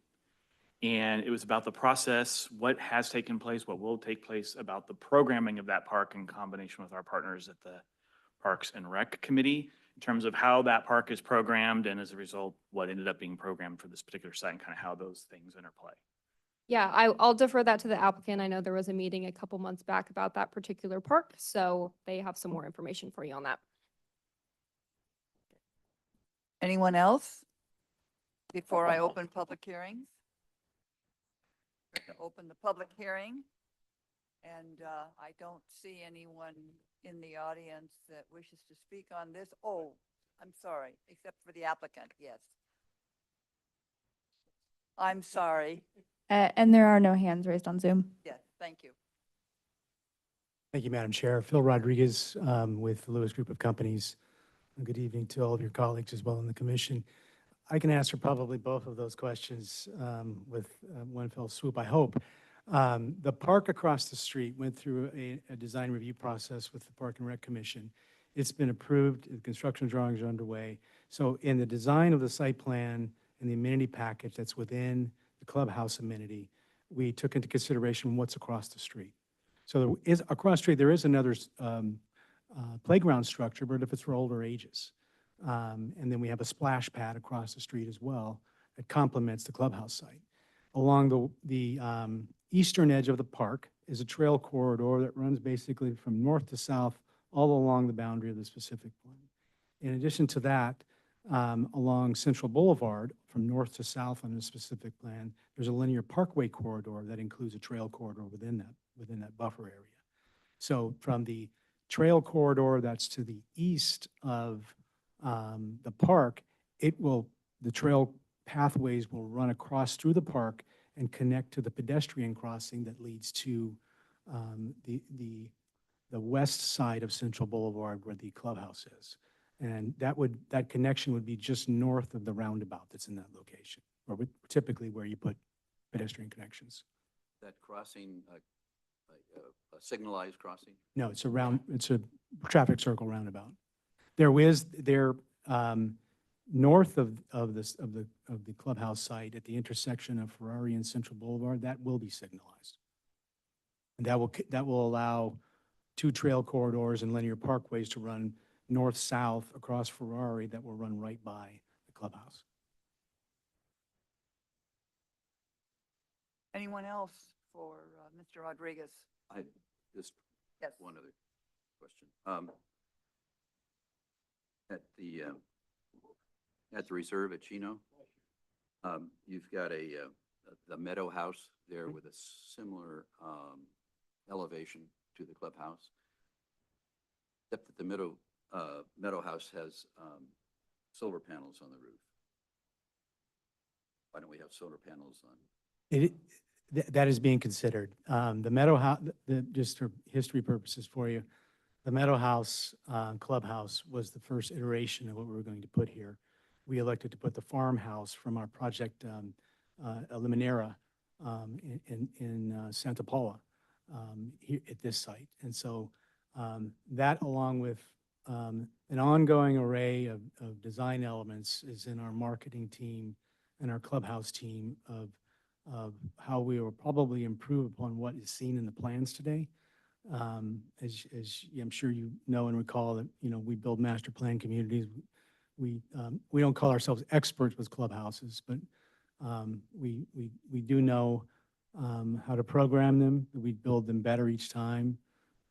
and it was about the process, what has taken place, what will take place, about the programming of that park in combination with our partners at the Parks and Rec Committee, in terms of how that park is programmed, and as a result, what ended up being programmed for this particular site, and kind of how those things interplay. Yeah, I'll defer that to the applicant. I know there was a meeting a couple months back about that particular park, so they have some more information for you on that. Anyone else? Before I open public hearings? To open the public hearing. And I don't see anyone in the audience that wishes to speak on this. Oh, I'm sorry, except for the applicant, yes. I'm sorry. And there are no hands raised on Zoom. Yes, thank you. Thank you, Madam Chair. Phil Rodriguez with the Lewis Group of Companies. Good evening to all of your colleagues as well in the commission. I can answer probably both of those questions with one fell swoop, I hope. The park across the street went through a design review process with the Park and Rec Commission. It's been approved, the construction drawings are underway. So in the design of the site plan and the amenity package that's within the clubhouse amenity, we took into consideration what's across the street. So there is, across the street, there is another playground structure, but if it's for older ages. And then we have a splash pad across the street as well that complements the clubhouse site. Along the eastern edge of the park is a trail corridor that runs basically from north to south all along the boundary of the specific plan. In addition to that, along Central Boulevard from north to south on the specific plan, there's a linear parkway corridor that includes a trail corridor within that buffer area. So from the trail corridor that's to the east of the park, the trail pathways will run across through the park and connect to the pedestrian crossing that leads to the west side of Central Boulevard where the clubhouse is. And that connection would be just north of the roundabout that's in that location, or typically where you put pedestrian connections. That crossing, a signalized crossing? No, it's a traffic circle roundabout. There north of the clubhouse site at the intersection of Ferrari and Central Boulevard, that will be signalized. And that will allow two trail corridors and linear parkways to run north-south across Ferrari that will run right by the clubhouse. Anyone else for Mr. Rodriguez? Just Yes. one other question. At the reserve at Chino, you've got the Meadow House there with a similar elevation to the clubhouse, except that the Meadow House has solar panels on the roof. Why don't we have solar panels on? That is being considered. The Meadow House, just for history purposes for you, the Meadow House clubhouse was the first iteration of what we were going to put here. We elected to put the farmhouse from our project Limonera in Santa Paula here at this site. And so that, along with an ongoing array of design elements, is in our marketing team and our clubhouse team of how we will probably improve upon what is seen in the plans today. As I'm sure you know and recall that, we build master plan communities. We don't call ourselves experts with clubhouses, but we do know how to program them. We build them better each time.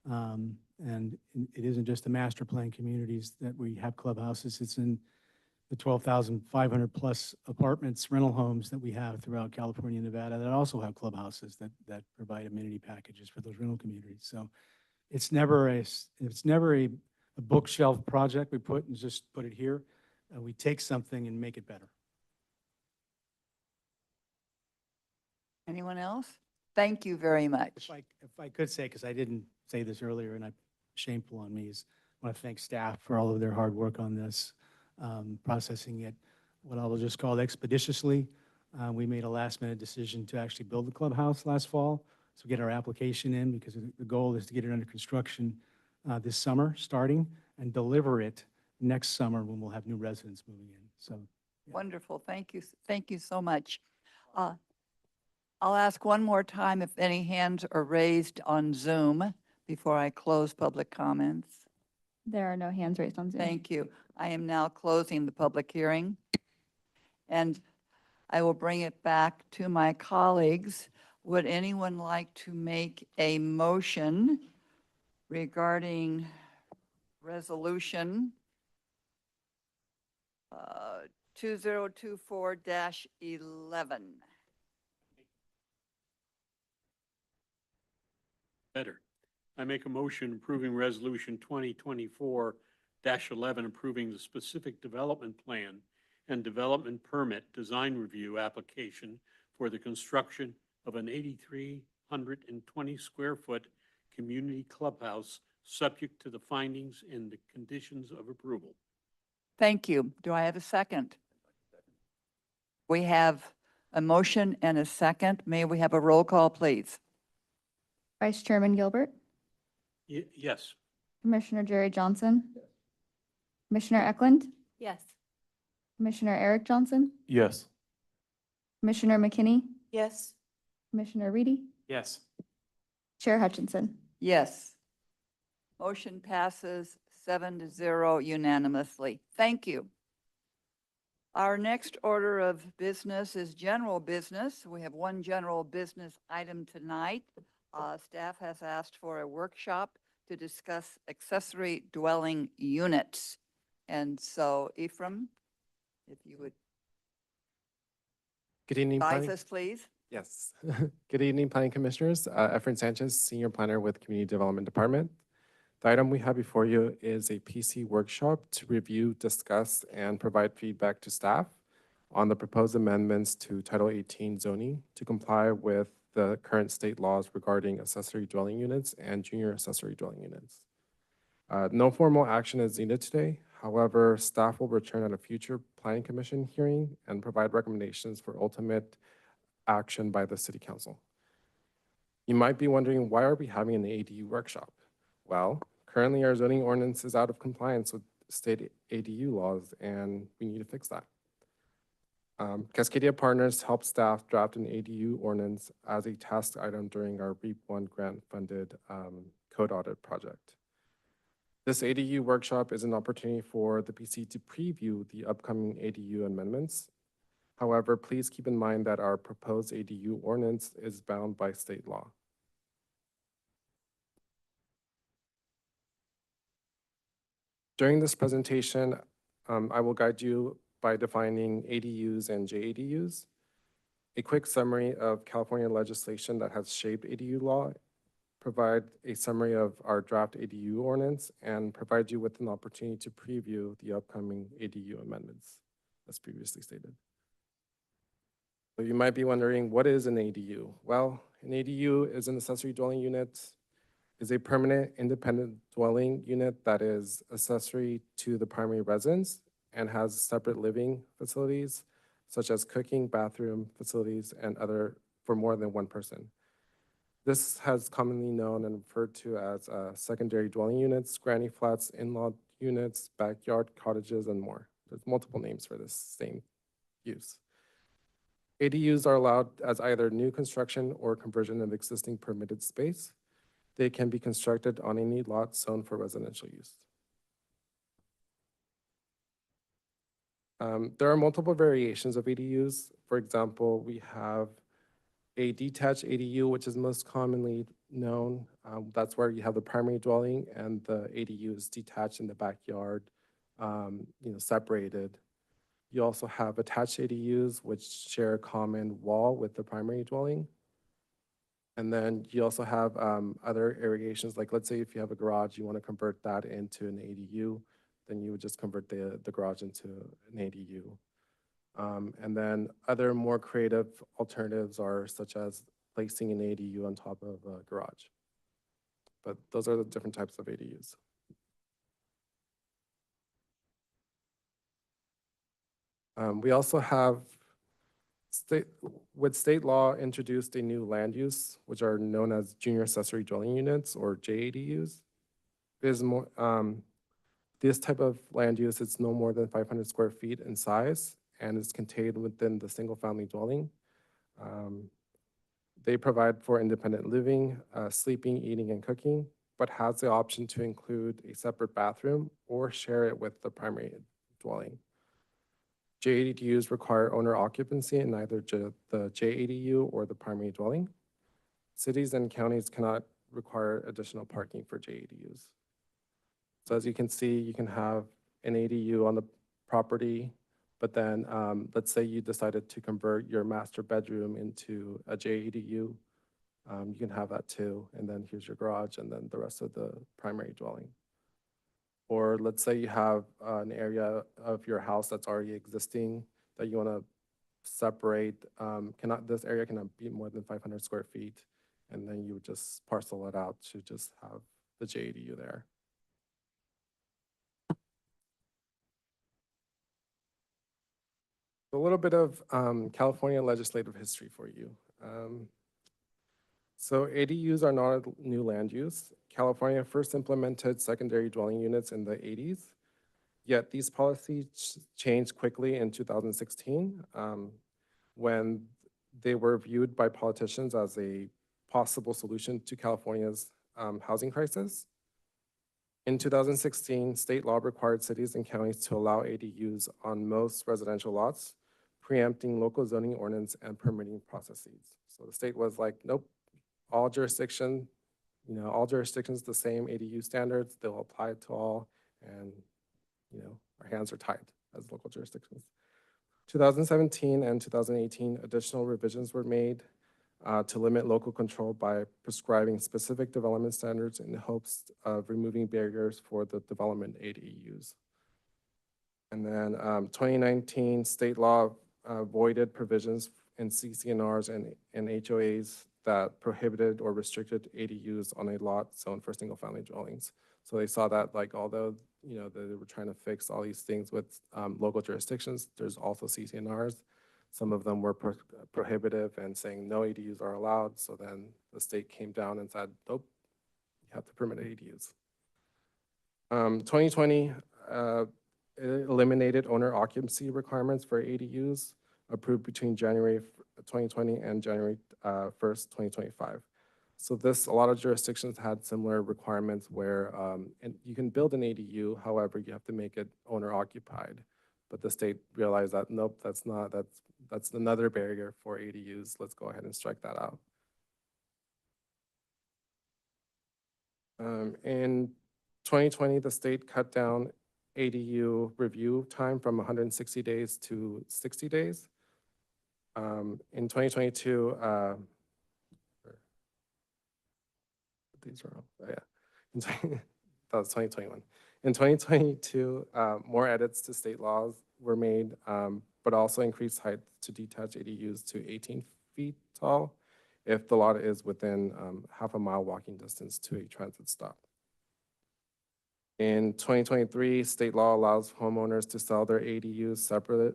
And it isn't just the master plan communities that we have clubhouses. It's in the 12,500 plus apartments, rental homes that we have throughout California and Nevada that also have clubhouses that provide amenity packages for those rental communities. So it's never a bookshelf project we put and just put it here. We take something and make it better. Anyone else? Thank you very much. If I could say, because I didn't say this earlier and I'm shameful on me, is I want to thank staff for all of their hard work on this, processing it, what I will just call expeditiously. We made a last minute decision to actually build the clubhouse last fall. So get our application in because the goal is to get it under construction this summer starting and deliver it next summer when we'll have new residents moving in. So yeah. Wonderful. Thank you. Thank you so much. I'll ask one more time if any hands are raised on Zoom before I close public comments. There are no hands raised on Zoom. Thank you. I am now closing the public hearing. And I will bring it back to my colleagues. Would anyone like to make a motion regarding resolution 2024-11? Better. I make a motion approving Resolution 2024-11, approving the specific development plan and development permit design review application for the construction of an 8,320 square foot community clubhouse, subject to the findings and the conditions of approval. Thank you. Do I have a second? We have a motion and a second. May we have a roll call, please? Vice Chairman Gilbert, Yes. Commissioner Jerry Johnson, Commissioner Eklund, Yes. Commissioner Eric Johnson, Yes. Commissioner McKinney, Yes. Commissioner Reedy, Yes. Chair Hutchinson. Yes. Motion passes 7-0 unanimously. Thank you. Our next order of business is general business. We have one general business item tonight. Staff has asked for a workshop to discuss accessory dwelling units. And so Ephraim, if you would Good evening, advise Planning. us, please. Yes. Good evening, Planning Commissioners. Efren Sanchez, Senior Planner with Community Development Department. The item we have before you is a PC workshop to review, discuss, and provide feedback to staff on the proposed amendments to Title 18 zoning to comply with the current state laws regarding accessory dwelling units and junior accessory dwelling units. No formal action is needed today. However, staff will return at a future Planning Commission hearing and provide recommendations for ultimate action by the City Council. You might be wondering, why are we having an ADU workshop? Well, currently our zoning ordinance is out of compliance with state ADU laws, and we need to fix that. Cascadia Partners helped staff draft an ADU ordinance as a task item during our REAP 1 grant-funded code audit project. This ADU workshop is an opportunity for the PC to preview the upcoming ADU amendments. However, please keep in mind that our proposed ADU ordinance is bound by state law. During this presentation, I will guide you by defining ADUs and JADUs, a quick summary of California legislation that has shaped ADU law, provide a summary of our draft ADU ordinance, and provide you with an opportunity to preview the upcoming ADU amendments, as previously stated. So you might be wondering, what is an ADU? Well, an ADU is an accessory dwelling unit, is a permanent independent dwelling unit that is accessory to the primary residence and has separate living facilities, such as cooking, bathroom facilities, and other for more than one person. This has commonly known and referred to as secondary dwelling units, granny flats, in-law units, backyard cottages, and more. There's multiple names for this same use. ADUs are allowed as either new construction or conversion of existing permitted space. They can be constructed on any lot zoned for residential use. There are multiple variations of ADUs. For example, we have a detached ADU, which is most commonly known. That's where you have the primary dwelling and the ADU is detached in the backyard, separated. You also have attached ADUs, which share a common wall with the primary dwelling. And then you also have other variations, like let's say if you have a garage, you want to convert that into an ADU, then you would just convert the garage into an ADU. And then other more creative alternatives are such as placing an ADU on top of a garage. But those are the different types of ADUs. We also have state law introduced a new land use, which are known as junior accessory dwelling units or JADUs. Is more this type of land use, it's no more than 500 square feet in size and is contained within the single family dwelling. They provide for independent living, sleeping, eating, and cooking, but has the option to include a separate bathroom or share it with the primary dwelling. JADUs require owner occupancy in either the JADU or the primary dwelling. Cities and counties cannot require additional parking for JADUs. So as you can see, you can have an ADU on the property, but then let's say you decided to convert your master bedroom into a JADU, you can have that too. And then here's your garage and then the rest of the primary dwelling. Or let's say you have an area of your house that's already existing that you want to separate. This area cannot be more than 500 square feet. And then you would just parcel it out to just have the JADU there. A little bit of California legislative history for you. So ADUs are not a new land use. California first implemented secondary dwelling units in the 80s, yet these policies changed quickly in 2016 when they were viewed by politicians as a possible solution to California's housing crisis. In 2016, state law required cities and counties to allow ADUs on most residential lots, preempting local zoning ordinance and permitting processes. So the state was like, nope, all jurisdictions the same ADU standards, they'll apply it to all, and our hands are tied as local jurisdictions. 2017 and 2018, additional revisions were made to limit local control by prescribing specific development standards in the hopes of removing barriers for the development ADUs. And then 2019, state law voided provisions in CCNRs and HOAs that prohibited or restricted ADUs on a lot zoned for single family dwellings. So they saw that although they were trying to fix all these things with local jurisdictions, there's also CCNRs. Some of them were prohibitive and saying no ADUs are allowed. So then the state came down and said, nope, you have to permit ADUs. 2020 eliminated owner occupancy requirements for ADUs approved between January 2020 and January 1st, 2025. So a lot of jurisdictions had similar requirements where and you can build an ADU, however, you have to make it owner occupied. But the state realized that, nope, that's another barrier for ADUs. Let's go ahead and strike that out. In 2020, the state cut down ADU review time from 160 days to 60 days. In 2022, these are, oh yeah, that was 2021. In 2022, more edits to state laws were made, but also increased height to detached ADUs to 18 feet tall if the lot is within half a mile walking distance to a transit stop. In 2023, state law allows homeowners to sell their ADUs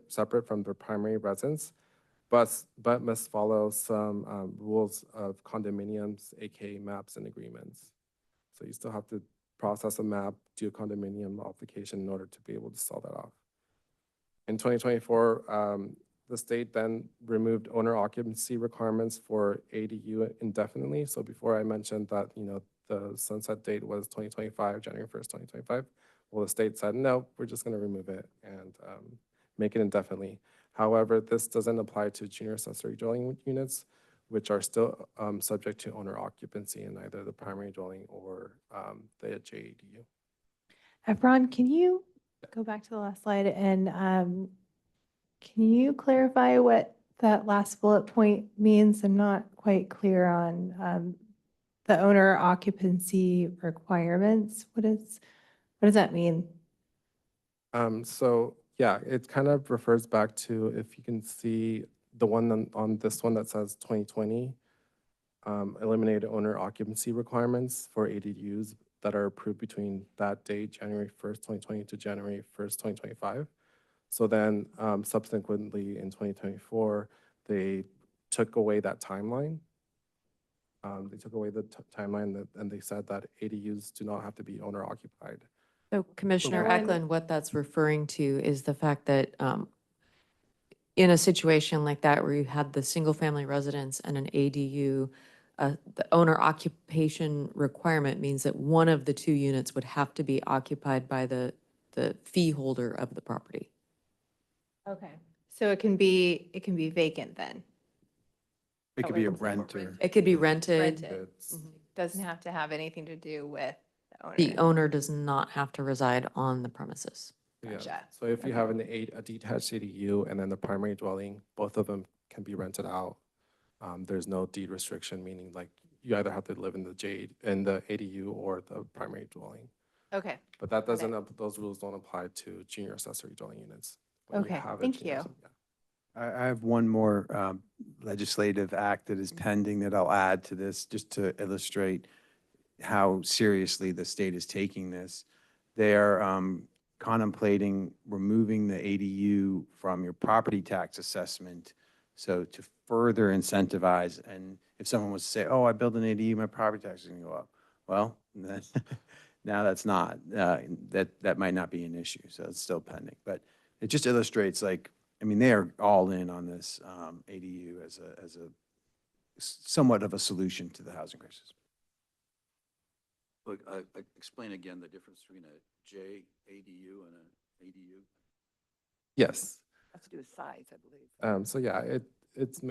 separate from their primary residence, but must follow some rules of condominiums, aka maps and agreements. So you still have to process a map, do a condominium application in order to be able to sell that off. In 2024, the state then removed owner occupancy requirements for ADU indefinitely. So before I mentioned that, the sunset date was 2025, January 1st, 2025. Well, the state said, no, we're just going to remove it and make it indefinitely. However, this doesn't apply to junior accessory dwelling units, which are still subject to owner occupancy in either the primary dwelling or the JADU. Efron, can you go back to the last slide and can you clarify what that last bullet point means? I'm not quite clear on the owner occupancy requirements. What does that mean? So yeah, it kind of refers back to, if you can see the one on this one that says 2020, eliminated owner occupancy requirements for ADUs that are approved between that date, January 1st, 2020 to January 1st, 2025. So then subsequently in 2024, they took away that timeline. They took away the timeline and they said that ADUs do not have to be owner occupied. So Commissioner When- Eklund, what that's referring to is the fact that in a situation like that where you had the single-family residence and an ADU, the owner occupation requirement means that one of the two units would have to be occupied by the fee holder of the property. Okay. So it can be vacant then? It Oh, could be a wait. renter. It could be rented. Rented. It's- Doesn't have to have anything to do with the owner. The owner does not have to reside on the premises. Yeah, Gotcha. so if you Okay. have a detached ADU and then the primary dwelling, both of them can be rented out. There's no deed restriction, meaning like you either have to live in the ADU or the primary dwelling. Okay. But that doesn't, those rules don't apply to junior accessory dwelling units. When Okay, have a thank junior you. asse- yeah. I have one more legislative act that is pending that I'll add to this, just to illustrate how seriously the state is taking this. They are contemplating removing the ADU from your property tax assessment. So to further incentivize, and if someone was to say, oh, I built an ADU, my property tax is going to go up. Well, now that's not, that might not be an issue. So it's still pending. But it just illustrates, like, I mean, they are all in on this ADU as a somewhat of a solution to the housing crisis. Look, explain again the difference between a JADU and an ADU. Yes. Has to do with size, I believe. So yeah, it's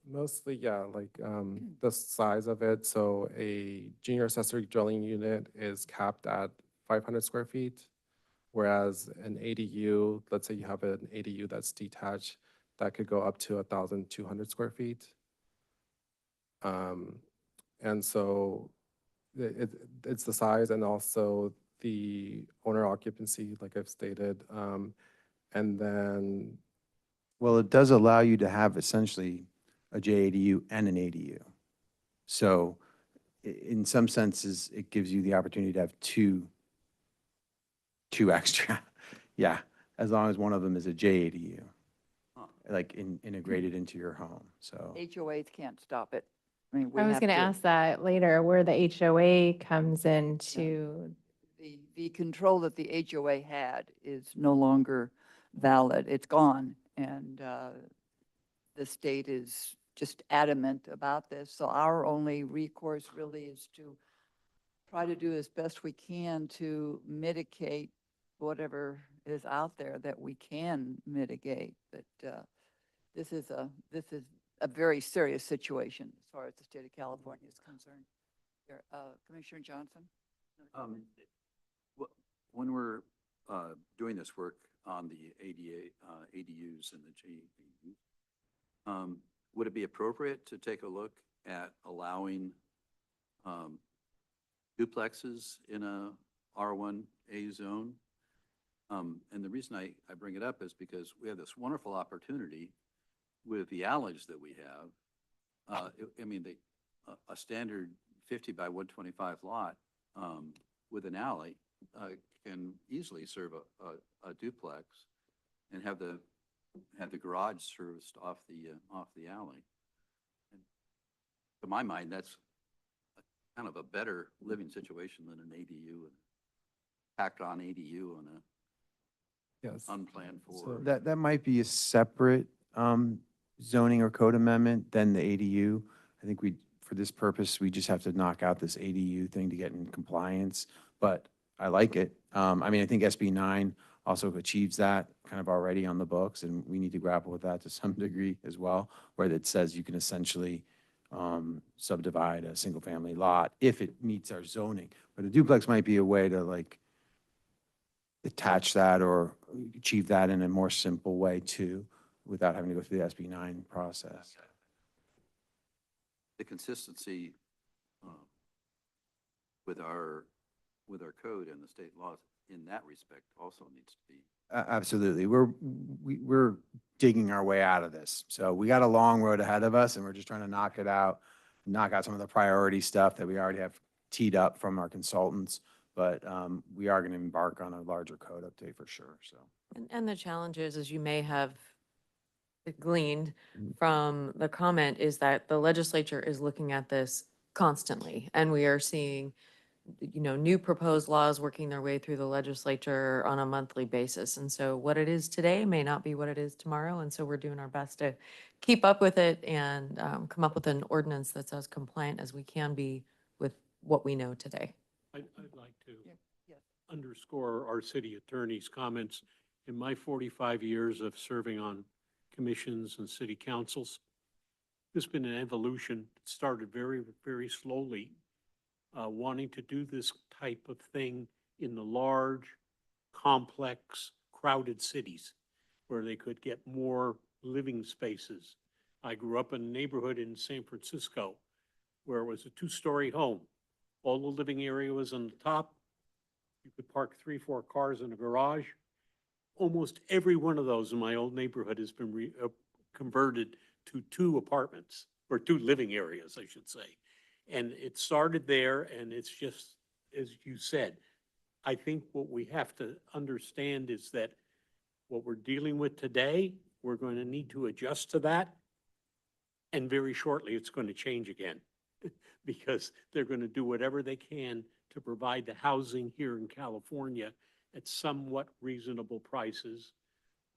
mostly, yeah, like the size of it. So a junior accessory dwelling unit is capped at 500 square feet. Whereas an ADU, let's say you have an ADU that's detached, that could go up to 1,200 square feet. And so it's the size and also the owner occupancy, like I've stated. And then, Well, it does allow you to have essentially a JADU and an ADU. So in some senses, it gives you the opportunity to have two extra. Yeah, as long as one of them is a JADU, Huh. like integrated into your home, so. HOAs can't stop it. I mean, we I was have going to ask that later, where the HOA comes into. The control that the HOA had is no longer valid. It's gone. And the state is just adamant about this. So our only recourse really is to try to do as best we can to mitigate whatever is out there that we can mitigate. But this is a very serious situation as far as the state of California is concerned. Here, Commissioner Johnson? When we're doing this work on the ADUs and the JADUs, would it be appropriate to take a look at allowing duplexes in a R1A zone? And the reason I bring it up is because we have this wonderful opportunity with the alleys that we have. I mean, a standard 50 by 125 lot with an alley can easily serve a duplex and have the garage serviced off the alley. And to my mind, that's kind of a better living situation than an ADU and packed on ADU and yes. unplanned So for. That might be a separate zoning or code amendment than the ADU. I think we for this purpose, we just have to knock out this ADU thing to get in compliance, but I like it. I mean, I think SB 9 also achieves that kind of already on the books, and we need to grapple with that to some degree as well, where it says you can essentially subdivide a single-family lot if it meets our zoning. But a duplex might be a way to like attach that or achieve that in a more simple way too, without having to go through the SB 9 process. The consistency with our code and the state laws in that respect also needs to be. Absolutely. We're digging our way out of this. So we got a long road ahead of us, and we're just trying to knock out some of the priority stuff that we already have teed up from our consultants. But we are going to embark on a larger code update for sure, so. And the challenge is, as you may have gleaned from the comment, is that the legislature is looking at this constantly. And we are seeing, new proposed laws working their way through the legislature on a monthly basis. And so what it is today may not be what it is tomorrow. And so we're doing our best to keep up with it and come up with an ordinance that's as compliant as we can be with what we know today. I'd like to Yes. underscore our city attorney's comments. In my 45 years of serving on commissions and city councils, there's been an evolution. It started very, very slowly, wanting to do this type of thing in the large, complex, crowded cities where they could get more living spaces. I grew up in a neighborhood in San Francisco where it was a 2-story home. All the living area was on the top. You could park 3, 4 cars in a garage. Almost every one of those in my old neighborhood has been converted to 2 apartments, or 2 living areas, I should say. And it started there, and it's just, as you said, I think what we have to understand is that what we're dealing with today, we're going to need to adjust to that. And very shortly, it's going to change again because they're going to do whatever they can to provide the housing here in California at somewhat reasonable prices.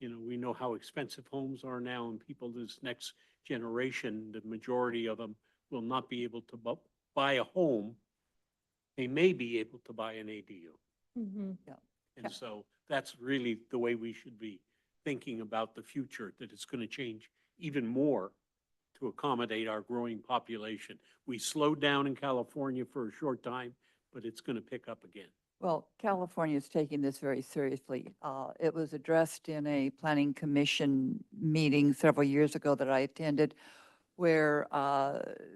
We know how expensive homes are now, and people this next generation, the majority of them will not be able to buy a home. They may be able to buy an ADU. Yeah. And so that's really the way we should be thinking about the future, that it's going to change even more to accommodate our growing population. We slowed down in California for a short time, but it's going to pick up again. Well, California is taking this very seriously. It was addressed in a planning commission meeting several years ago that I attended, where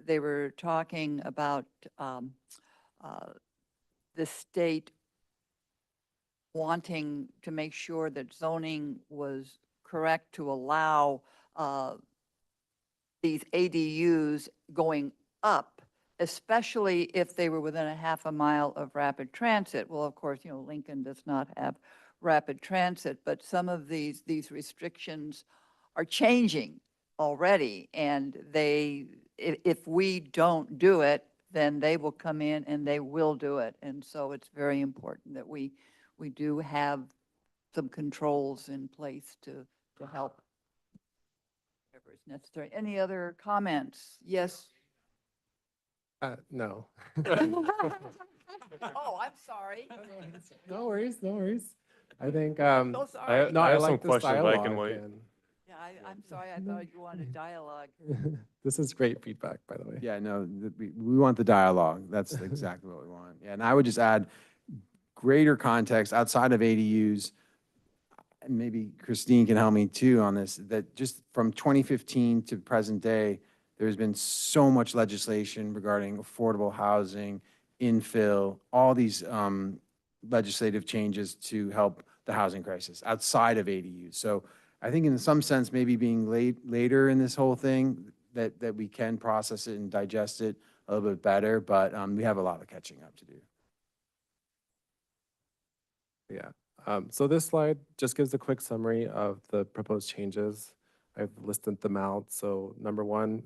they were talking about the state wanting to make sure that zoning was correct to allow these ADUs going up, especially if they were within a half a mile of rapid transit. Well, of course, Lincoln does not have rapid transit, but some of these restrictions are changing already. And if we don't do it, then they will come in and they will do it. And so it's very important that we do have some controls in place to help whatever is necessary. Any other comments? Yes? No. Oh, I'm sorry. No worries, no worries. I think, So sorry. no, I I have some like this questions, but I can dialogue wait. and Yeah, I'm sorry. I thought you wanted dialogue. this is great feedback, by the way. Yeah, no, we want the dialogue. That's exactly what we want. Yeah, and I would just add greater context outside of ADUs. And maybe Christine can help me too on this, that just from 2015 to present day, there's been so much legislation regarding affordable housing, infill, all these legislative changes to help the housing crisis outside of ADUs. So I think in some sense, maybe being later in this whole thing, that we can process it and digest it a little bit better, but we have a lot of catching up to do. Yeah. So this slide just gives a quick summary of the proposed changes. I've listed them out. So number 1,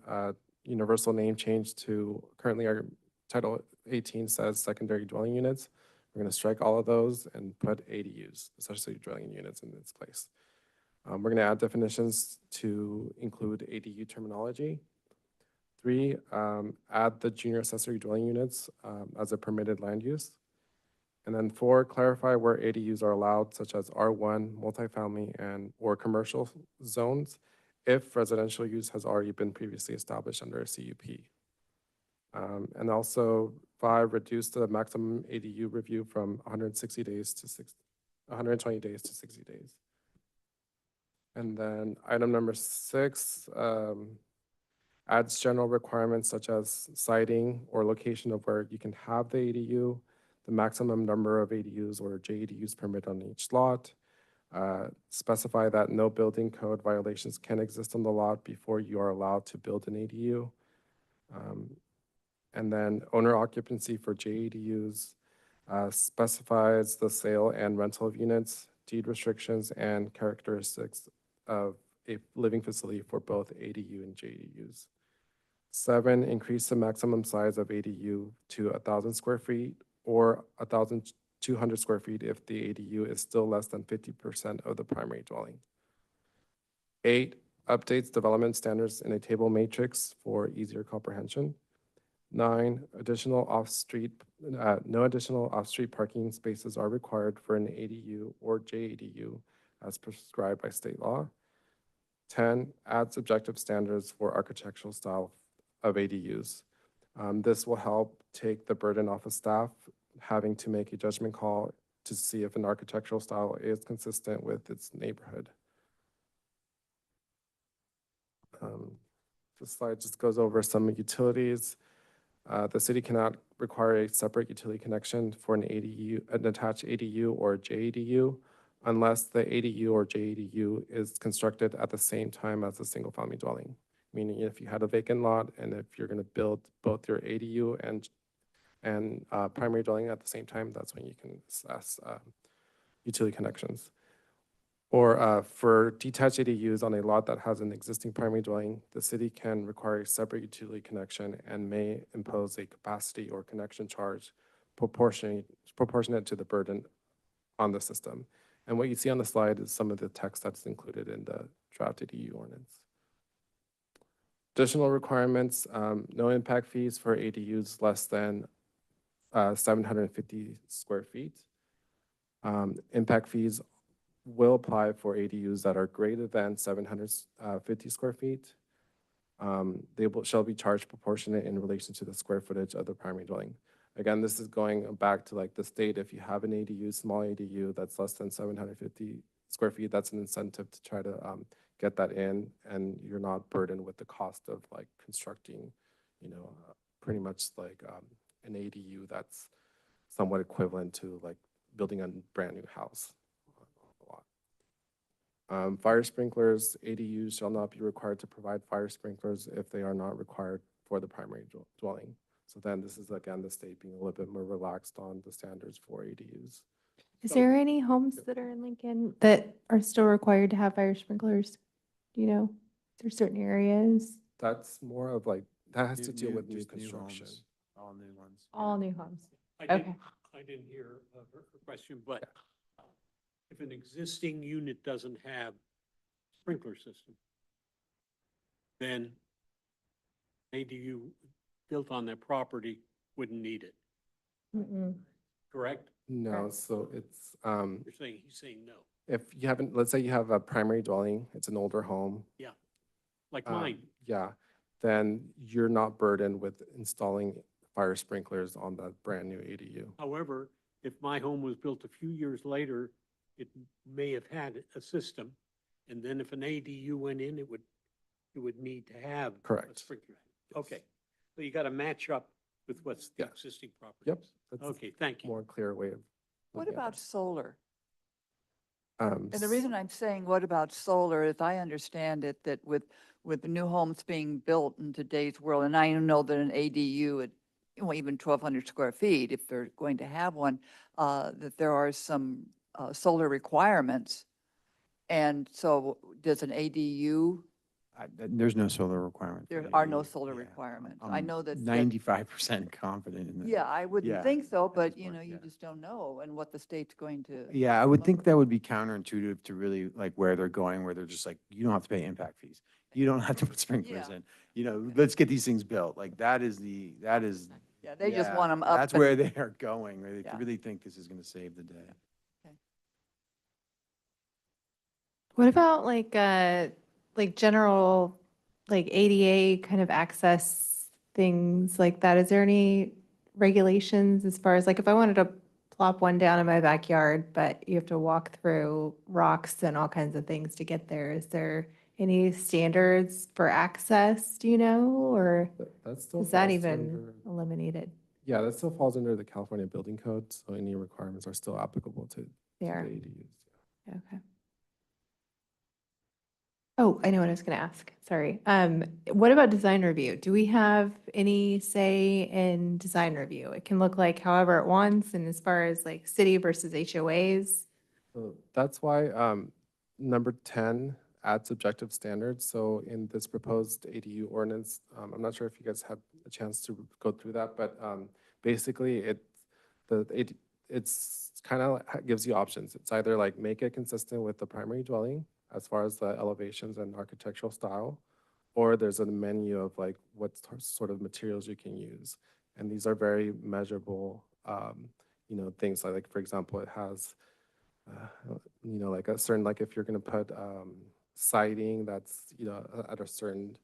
universal name change to currently our Title 18 says secondary dwelling units. We're going to strike all of those and put ADUs, accessory dwelling units, in its place. We're going to add definitions to include ADU terminology. 3, add the junior accessory dwelling units as a permitted land use. And then 4, clarify where ADUs are allowed, such as R1, multifamily, or commercial zones, if residential use has already been previously established under a CUP. And also 5, reduce the maximum ADU review from 160 days to 120 days to 60 days. And then item number 6, adds general requirements such as siting or location of where you can have the ADU, the maximum number of ADUs or JADUs permitted on each lot. Specify that no building code violations can exist on the lot before you are allowed to build an ADU. And then owner occupancy for JADUs specifies the sale and rental of units, deed restrictions, and characteristics of a living facility for both ADU and JADUs. 7, increase the maximum size of ADU to 1,000 square feet or 1,200 square feet if the ADU is still less than 50% of the primary dwelling. 8, updates development standards in a table matrix for easier comprehension. 9, no additional off-street parking spaces are required for an ADU or JADU as prescribed by state law. 10, adds objective standards for architectural style of ADUs. This will help take the burden off of staff having to make a judgment call to see if an architectural style is consistent with its neighborhood. This slide just goes over some utilities. The city cannot require a separate utility connection for an ADU, an attached ADU or JADU, unless the ADU or JADU is constructed at the same time as a single-family dwelling. Meaning if you had a vacant lot and if you're going to build both your ADU and primary dwelling at the same time, that's when you can assess utility connections. Or for detached ADUs on a lot that has an existing primary dwelling, the city can require a separate utility connection and may impose a capacity or connection charge proportionate to the burden on the system. And what you see on the slide is some of the text that's included in the draft ADU ordinance. Additional requirements, no impact fees for ADUs less than 750 square feet. Impact fees will apply for ADUs that are greater than 750 square feet. They shall be charged proportionate in relation to the square footage of the primary dwelling. Again, this is going back to like the state, if you have an ADU, small ADU that's less than 750 square feet, that's an incentive to try to get that in, and you're not burdened with the cost of like constructing, pretty much like an ADU that's somewhat equivalent to like building a brand new house. Fire sprinklers, ADUs shall not be required to provide fire sprinklers if they are not required for the primary dwelling. So then this is again the state being a little bit more relaxed on the standards for ADUs. Is there any homes that are in Lincoln that are still required to have fire sprinklers? Do you know? There's certain areas, That's more of like, that has to deal with new just construction. homes, all new ones. all new homes. I Okay. didn't hear her question, but if an existing unit doesn't have sprinkler system, then ADU built on their property wouldn't need it, correct? No, so it's, He's saying no, if you haven't, let's say you have a primary dwelling, it's an older home. like mine. Yeah, then you're not burdened with installing fire sprinklers on that brand new ADU. However, if my home was built a few years later, it may have had a system, and then if an ADU went in, it would need to have a Correct. sprinkler. Okay, so you got to match up with what's the Yeah. existing property. Yep. That's Okay, thank a you. more clear way of. What looking at about that. solar? Um, And the reason I'm saying what about solar is I understand it that with the new homes being built in today's world, and I know that an ADU at even 1,200 square feet, if they're going to have one, that there are some solar requirements. And so does an ADU There's no solar requirement. for There are no ADU. solar Yeah, requirements. I'm I know that. 95% confident in that. Yeah, I wouldn't Yeah, think so, but that's you what- know, you yeah. just don't know and what the state's going to. Yeah, I would come think up that would be counterintuitive to really like where they're going, where they're just like, you don't have to pay impact fees. You don't have to put sprinklers Yeah. in, let's get these things built. Like that is, Yeah, they just yeah, want them up. that's and- where they are going, where they Yeah. really think this is going to save the day. What about like general, like ADA kind of access things like that? Is there any regulations as far as like if I wanted to plop one down in my backyard, but you have to walk through rocks and all kinds of things to get there? Is there any standards for access, do you know, or That still is that falls even under- eliminated Yeah, that still falls under the California Building Code, so any requirements are still applicable to the there? ADUs. Okay. Oh, I know what I was going to ask. Sorry. What about design review? Do we have any say in design review? It can look like however it wants, and as far as like city versus HOAs. So that's why number 10 adds objective standards. So in this proposed ADU ordinance, I'm not sure if you guys had a chance to go through that, but basically it's kind of gives you options. It's either like make it consistent with the primary dwelling as far as the elevations and architectural style, or there's a menu of like what sort of materials you can use. And these are very measurable, things like, for example, it has, like a certain, like if you're gonna put siding that's, at a certain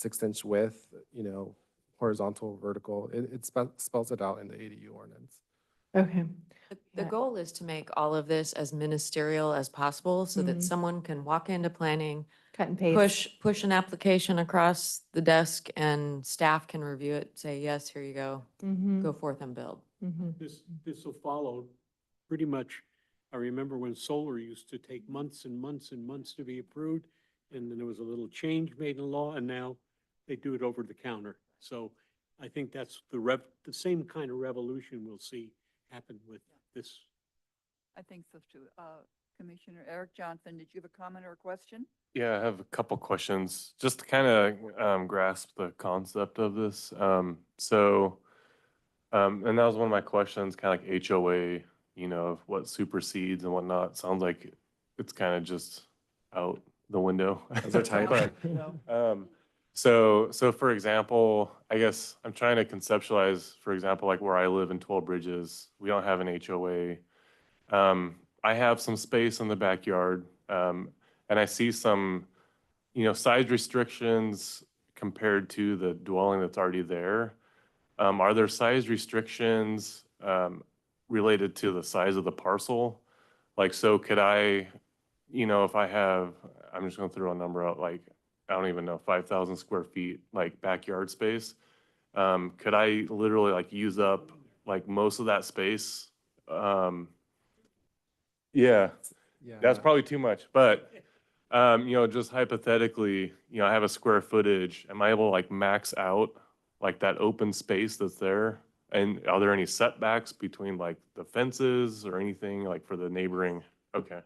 6-inch width, horizontal, vertical, it spells it out in the ADU ordinance. Okay. The Yeah. goal is to make all of this as ministerial as possible so that Mhm. someone can walk into planning, Cut and paste. push an application across the desk and staff can review it, say, yes, here you go, Mm-hmm. go forth and build. Mm-hmm. This will follow pretty much, I remember when solar used to take months and months and months to be approved, and then there was a little change made in law, and now they do it over the counter. So I think that's the same kind of revolution we'll see happen with this. I think so too. Commissioner Eric Johnson, did you have a comment or a question? Yeah, I have a couple questions, just to kind of grasp the concept of this. And that was one of my questions, kind of like HOA, of what supersedes and whatnot. Sounds like it's kind of just out the window. As a type. But, so for example, I guess I'm trying to conceptualize, for example, like where I live in 12 Bridges, we don't have an HOA. I have some space in the backyard, and I see some, size restrictions compared to the dwelling that's already there. Are there size restrictions related to the size of the parcel? Like, so could I, if I have, I'm just gonna throw a number out, like, I don't even know, 5,000 square feet, like backyard space. Could I literally like use up like most of that space? Yeah, that's probably too much, but, just hypothetically, I have a square footage. Am I able to like max out like that open space that's there? And are there any setbacks between like the fences or anything like for the neighboring? Okay.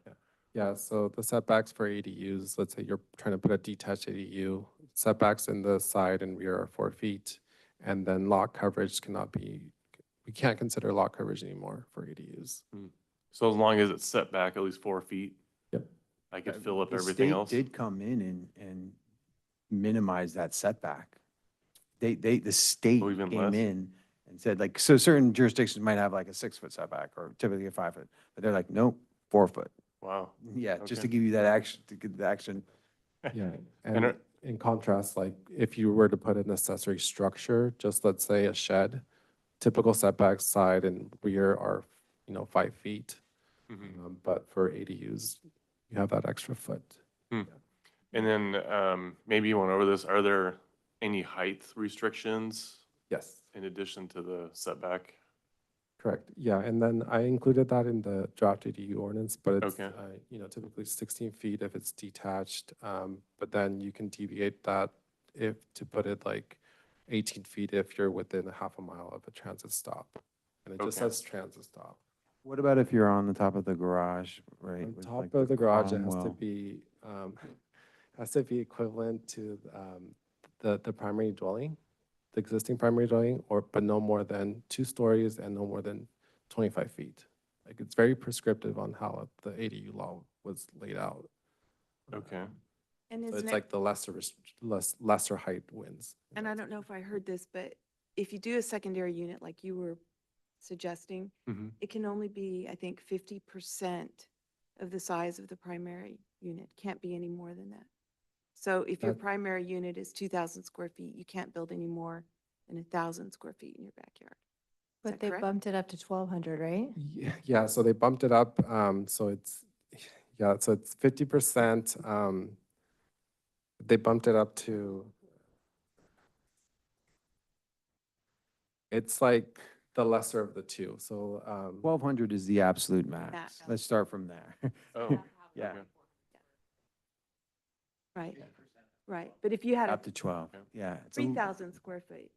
Yeah, so the setbacks for ADUs, let's say you're trying to put a detached ADU, setbacks in the side and rear are 4 feet. And then lot coverage we can't consider lot coverage anymore for ADUs. So as long as it's set back at least 4 feet? Yep. I could fill up The everything state else? did come in and minimize that setback. The state Oh, even came less? in and said like, so certain jurisdictions might have like a 6-foot setback or typically a 5-foot, but they're like, nope, 4 foot. Wow. Yeah, just to Okay. give you that action, to get the action. Yeah, And and are- in contrast, like if you were to put an accessory structure, just let's say a shed, typical setbacks side and rear are, 5 feet. Mhm. But for ADUs, you have that extra foot. And then maybe you went over this, are there any height restrictions Yes. in addition to the setback? Correct, yeah, and then I included that in the draft ADU ordinance, but it's, Okay. typically 16 feet if it's detached. But then you can deviate that to put it like 18 feet if you're within a half a mile of a transit stop. And it just Okay. says transit stop. What about if you're on the top of the garage, right? On with, top like, of the garage, it has to Cromwell? be, has to be equivalent to the primary dwelling, the existing primary dwelling, but no more than 2 stories and no more than 25 feet. Like, it's very prescriptive on how the ADU law was laid out. Okay. And So isn't it's it, like the lesser height wins. and I don't know if I heard this, but if you do a secondary unit like you were suggesting, Mhm. it can only be, I think, 50% of the size of the primary unit. Can't be any more than that. So if your That- primary unit is 2,000 square feet, you can't build any more than 1,000 square feet in your backyard. Is But that they correct? bumped it up to 1,200, right? Yeah, so they bumped it up, so it's 50%. They bumped it up to, it's like the lesser of the two, so. 1,200 is the absolute max. Max. Let's start from there. Oh, Yeah, okay. Right, right. But if you had up a to 12, yeah. it's a- 3,000 square feet,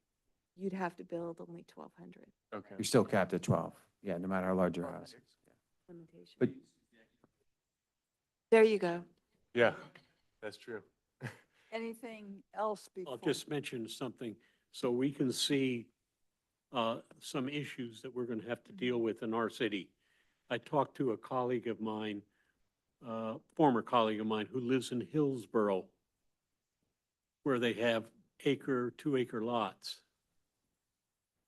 you'd have to build only 1,200 Okay. You're still capped at 12, yeah, no matter how large your house is. limitation. But There you go. Yeah, that's true. Anything else before? I'll just mention something so we can see some issues that we're going to have to deal with in our city. I talked to a colleague of mine, former colleague of mine, who lives in Hillsborough, where they have 2-acre lots,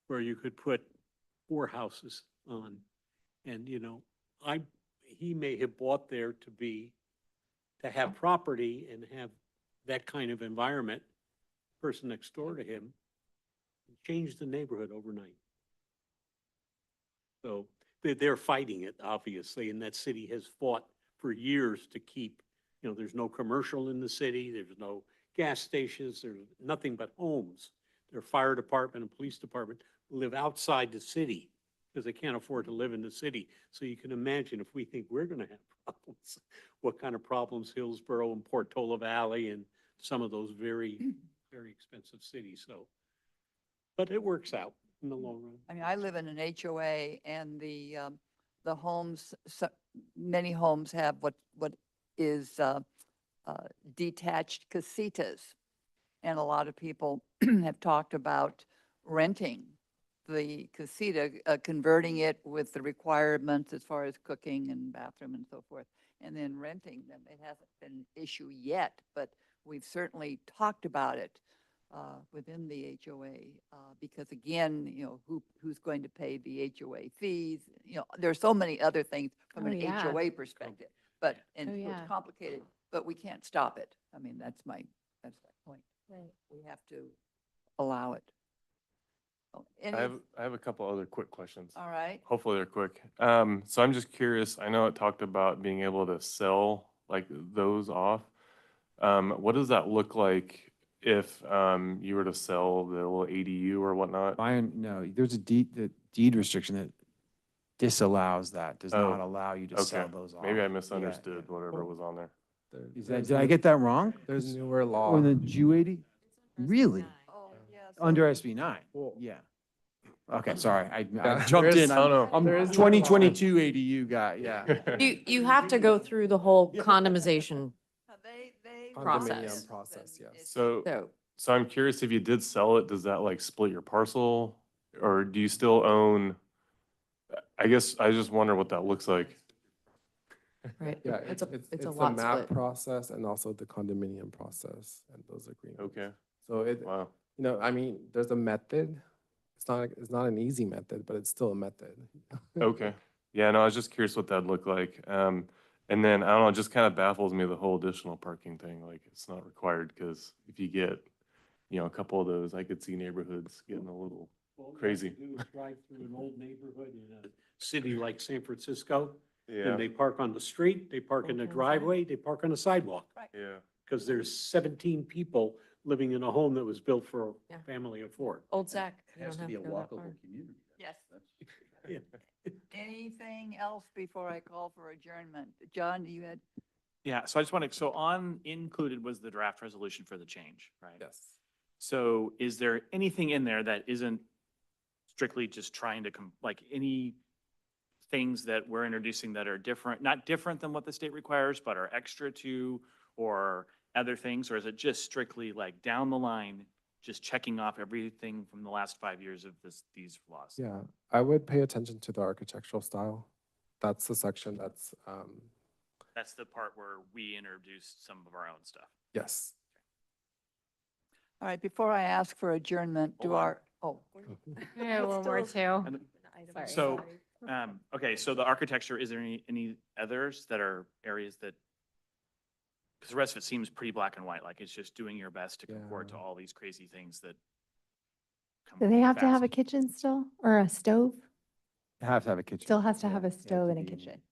where you could put 4 houses on. And, you know, he may have bought there to have property and have that kind of environment, person next door to him, changed the neighborhood overnight. So they're fighting it, obviously, and that city has fought for years to keep, you know, there's no commercial in the city, there's no gas stations, there's nothing but homes. Their fire department and police department live outside the city because they can't afford to live in the city. So you can imagine if we think we're going to have problems, what kind of problems Hillsborough and Portola Valley and some of those very, very expensive cities. So, but it works out in the long run. I mean, I live in an HOA and the homes, many homes have what is detached casitas. And a lot of people have talked about renting the casita, converting it with the requirements as far as cooking and bathroom and so forth, and then renting them. It hasn't been an issue yet, but we've certainly talked about it within the HOA, because again, you know, who's going to pay the HOA fees? You know, there are so many other things from Oh, an yeah. HOA perspective, but, and Oh, so yeah. it's complicated, but we can't stop it. I mean, that's my point. Right. We have to allow it. Oh, I have a couple other quick questions. All right. Hopefully they're quick. So I'm just curious, I know it talked about being able to sell like those off. What does that look like if you were to sell the little ADU or whatnot? No, there's the deed restriction that disallows that, does Oh, not allow you to sell those off. Maybe I Yeah, misunderstood yeah. whatever was on there. Did I get that wrong? There's newer law. Or the Jew 80? Really? Oh, yes. Under SB 9? Well- Yeah. Okay, sorry, I Yeah, jumped there is- in. I don't know. I'm There is no 2022 ADU guy, yeah. You have to go through the whole condomization. They. Process. Condominium process, yes. So, So so I'm curious if you did sell it, does that like split your parcel? Or do you still own? I guess I just wonder what that looks like. right, Yeah, it's a it's it's a the lot map split. process and also the condominium process and those agreements. Okay, So wow. you know, I mean, there's a method. It's not an easy method, but it's still a method. Okay. Yeah, no, I was just curious what that'd look like. And then, I don't know, it just kind of baffles me, the whole additional parking thing, like, it's not required, because if you get, you know, a couple of those, I could see neighborhoods getting a little All you have crazy. to do is drive through an old neighborhood in a city like San Francisco, Yeah, and they park on the street, they park in the driveway, they park on the sidewalk. yeah. Because there's 17 people living in a home that was built for Yeah. a family of 4. Old Zach, It you has don't to have be to a go that walkable far. community. Yes. Yeah. Anything else before I call for adjournment? John, you had? Yeah, so I just wanted, so included was the draft resolution for the change, right? Yes. So is there anything in there that isn't strictly just trying to, like any things that we're introducing that are different, not different than what the state requires, but are extra to or other things, or is it just strictly like down the line, just checking off everything from the last 5 years of these laws? Yeah, I would pay attention to the architectural style. That's the section That's the part where we introduced some of our own stuff. yes. All right, before I ask for adjournment, Hold on. Yeah, one more too. And- Sorry. So, okay, so the architecture, is there any others that are areas that, because the rest of it seems pretty black and white, like it's just doing your best to comport to Yeah. all these crazy things that come Do they have to have a fast. kitchen still or a stove? You have to have a kitchen. Still has to Yeah, have a you have stove to and a be- kitchen.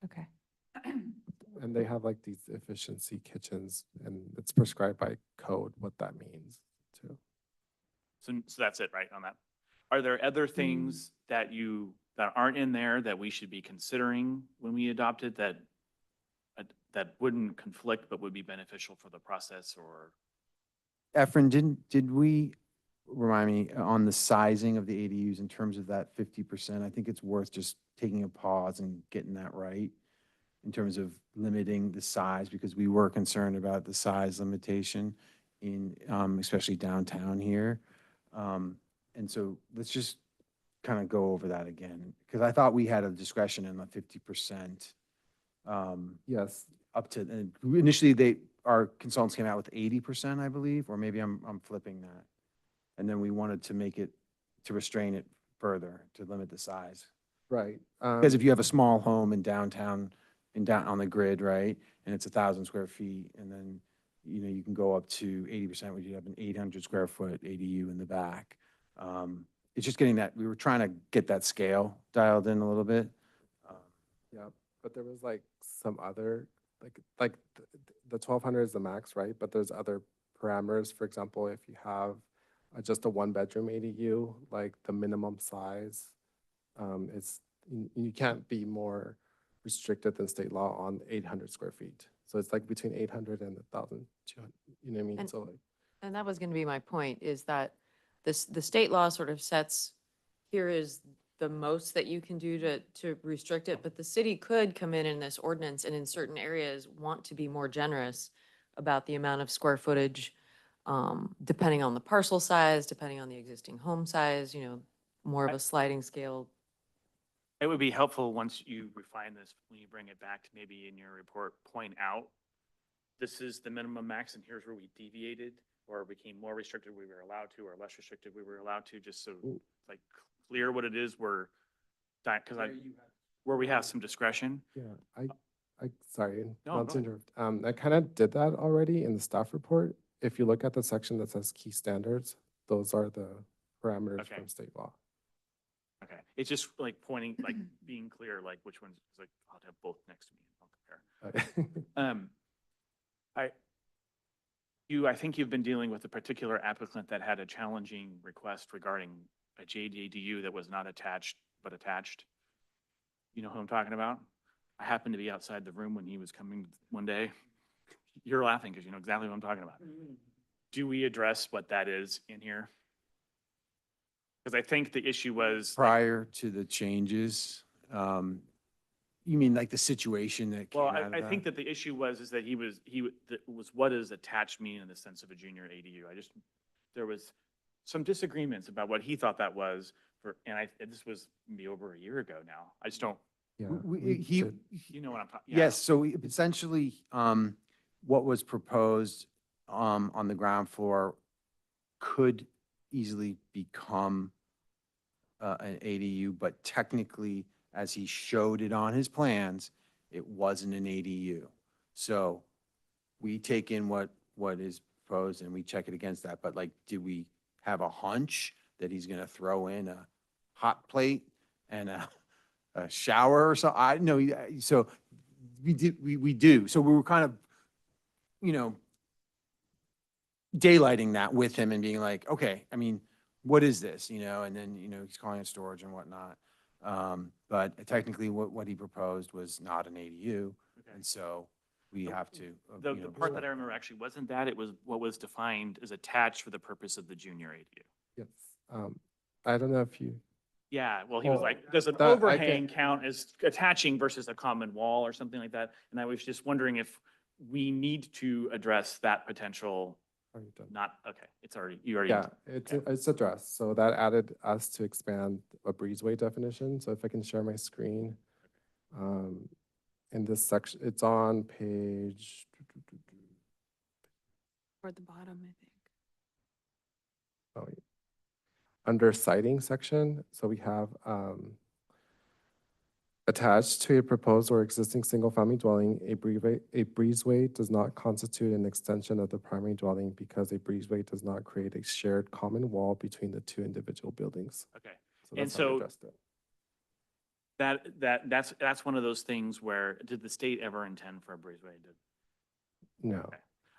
Okay. And they have like these efficiency kitchens, and it's prescribed by code what that means too. So that's it, right, on that? Are there other things that aren't in there that we should be considering when we adopt it that wouldn't conflict but would be beneficial for the process, or? Efren, did we, remind me, on the sizing of the ADUs in terms of that 50%? I think it's worth just taking a pause and getting that right in terms of limiting the size, because we were concerned about the size limitation in, especially downtown here. And so let's just kind of go over that again, because I thought we had a discretion in the 50%. Yes, Up to, and initially our consultants came out with 80%, I believe, or maybe I'm flipping that. And then we wanted to make it, to restrain it further, to limit the size. right. Because if you have a small home in downtown, on the grid, right, and it's 1,000 square feet, and then, you can go up to 80%, where you have an 800 square foot ADU in the back. It's just getting that, we were trying to get that scale dialed in a little bit. Yeah, but there was like some other, like the 1,200 is the max, right? But there's other parameters. For example, if you have just a 1-bedroom ADU, like the minimum size, you can't be more restricted than state law on 800 square feet. So it's like between 800 and 1,200, you know what I mean? And- So like, And that was going to be my point, is that the state law sort of sets, here is the most that you can do to restrict it, but the city could come in this ordinance and in certain areas want to be more generous about the amount of square footage, depending on the parcel size, depending on the existing home size, more of a sliding scale. It would be helpful once you refine this, when you bring it back to maybe in your report, point out, this is the minimum max and here's where we deviated or became more restricted we were allowed to, or less restricted we were allowed to, just so like clear what it is we're, because where we have some discretion. yeah, sorry, No, not go to ahead. interrupt. I kind of did that already in the staff report. If you look at the section that says key standards, those are the parameters Okay. from state law. Okay, it's just like pointing, like being clear, like which ones, like I'll have both next to me, I'll compare. I think you've been dealing with a particular applicant that had a challenging request regarding a JDADU that was not attached, but attached. You know who I'm talking about? I happened to be outside the room when he was coming one day. You're laughing because you know exactly what I'm talking about. Do we address what that is in here? Because I think the issue was. Prior to the changes, you mean like the situation that came Well, out of I that? think that the issue was that that was what does attached mean in the sense of a junior ADU? There was some disagreements about what he thought that was and this was maybe over a year ago now. I just don't, Yeah. He, you know what I'm talking. yes, so essentially, what was proposed, on the ground floor could easily become, an ADU, but technically, as he showed it on his plans, it wasn't an ADU. So we take in what is proposed and we check it against that. But like, do we have a hunch that he's going to throw in a hot plate and a shower or so? I know, so we do. So we were kind of, daylighting that with him and being like, okay, I mean, what is this, and then, he's calling it storage and whatnot. But technically what he proposed was not an ADU. Okay. And so we have to. The part that I remember actually wasn't that, it was what was defined as attached for the purpose of the junior ADU. Yes. I don't know if you, Yeah, well, he was Well, like, does an that I overhang can- count as attaching versus a common wall or something like that? And I was just wondering if we need to address that potential, Already done. not, okay, it's already, you already. Yeah, it's addressed. So that added us to expand a breezeway definition. So if I can share my screen. In this section, it's on page, Toward the bottom, I think. oh, yeah. Under siting section. So we have attached to a proposed or existing single-family dwelling, a breezeway does not constitute an extension of the primary dwelling because a breezeway does not create a shared common wall between the two individual buildings. Okay. So And that's how we so addressed it. That's one of those things where, did the state ever intend for a breezeway? No. Okay.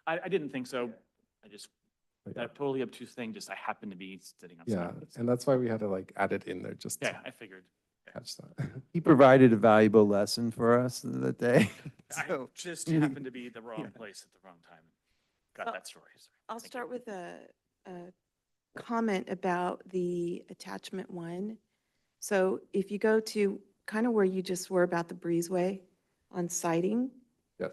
I didn't think so. I just, But yeah. that totally obtuse thing, just I happened to be sitting outside. Yeah, of it, so- and that's why we had to like add it in there just Yeah, to I figured. catch that. He provided a valuable lesson for us that day. I So- just happened to be the wrong place at the wrong time. Got Well, that story. Sorry. I'll Thank start you. with a comment about the attachment 1. So if you go to kind of where you just were about the breezeway on siting, Yes.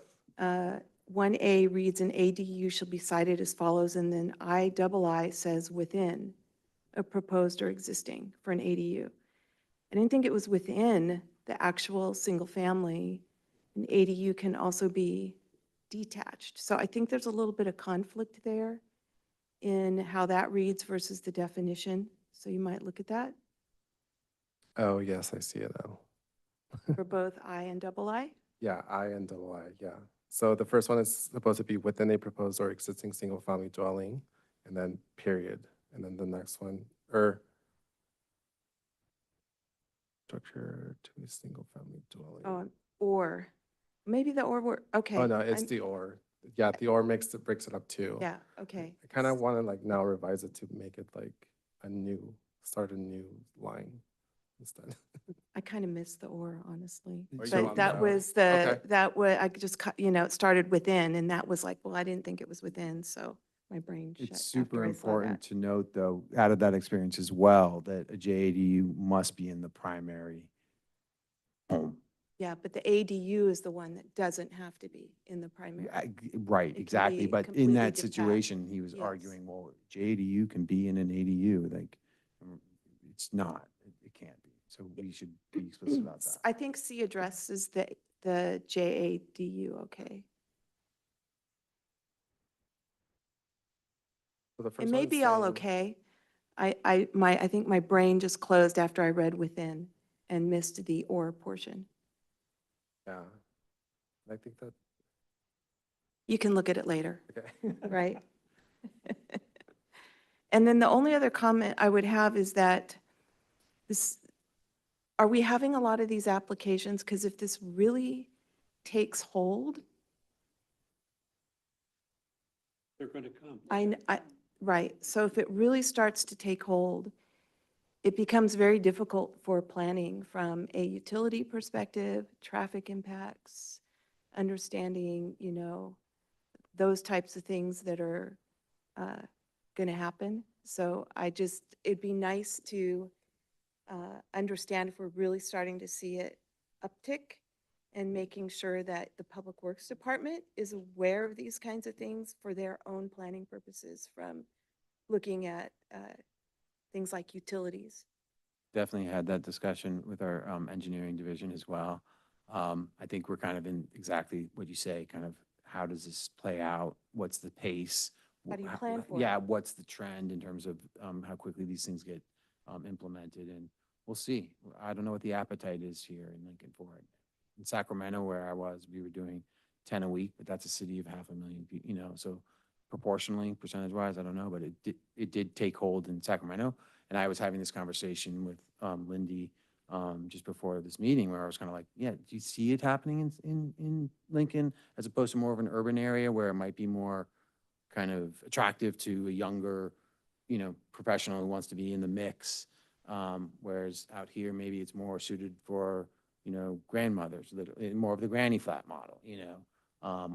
1A reads an ADU shall be cited as follows, and then II says within a proposed or existing for an ADU. I didn't think it was within the actual single family. An ADU can also be detached. So I think there's a little bit of conflict there in how that reads versus the definition. So you might look at that Oh, yes, I see it now. for both I and II. Yeah, I and double I, yeah. So the first one is supposed to be within a proposed or existing single-family dwelling, and then period. And then the next one, structure to a single-family dwelling. Oh, or, maybe the or were, okay. Oh, no, it's I'm- the or. Yeah, the or breaks it up too. Yeah, okay. I kind of want to like now revise it to make it like start a new line instead. I kind of missed the or, honestly. Or you But want that the- was Okay. I could just, it started within, and that was like, well, I didn't think it was within, so my brain shut It's after super I saw important that. to note, though, out of that experience as well, that a JADU must be in the primary home. Yeah, but the ADU is the one that doesn't have to be in the primary. Right, can exactly. be But in completely that detached. situation, he was Yes. arguing, well, JADU can be in an ADU, like, it's not, it can't be. So we should be explicit about that. I think C addresses the JADU, okay. So the It first may one's be all saying- okay. I think my brain just closed after I read within and missed the or portion. Yeah. I think that, You can look at it later, okay. right? And then the only other comment I would have is that are we having a lot of these applications? Because if this really takes hold, They're going to come. right, so if it really starts to take hold, it becomes very difficult for planning from a utility perspective, traffic impacts, understanding, those types of things that are going to happen. So it'd be nice to understand if we're really starting to see it uptick and making sure that the Public Works Department is aware of these kinds of things for their own planning purposes, from looking at things like utilities. Definitely had that discussion with our engineering division as well. I think we're kind of in exactly what you say, kind of how does this play out? What's the pace? How do you plan for it? Yeah, what's the trend in terms of how quickly these things get implemented? And we'll see. I don't know what the appetite is here in Lincoln for it. In Sacramento, where I was, we were doing 10 a week, but that's a city of 500,000 people, so proportionally, percentage-wise, I don't know, but it did take hold in Sacramento. And I was having this conversation with Lindy just before this meeting, where I was kind of like, yeah, do you see it happening in Lincoln, as opposed to more of an urban area where it might be more kind of attractive to a younger, professional who wants to be in the mix? Whereas out here, maybe it's more suited for, grandmothers, more of the granny flat model,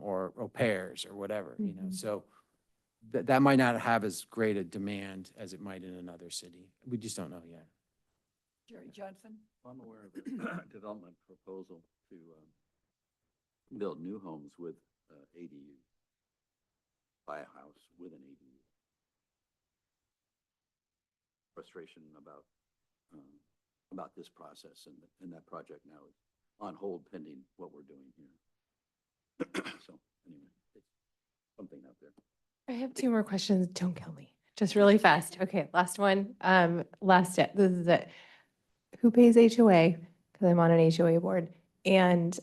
or au pairs or whatever, so that might not have as great a demand as it might in another city. We just don't know yet. Jerry Johnson? I'm aware of a development proposal to build new homes with ADU. Buy a house with an ADU. Frustration about this process, and that project now is on hold pending what we're doing here. So anyway, it's something out there. I have two more questions. Don't kill me. Just really fast. Okay, last one. This is it. Who pays HOA? Because I'm on an HOA board. And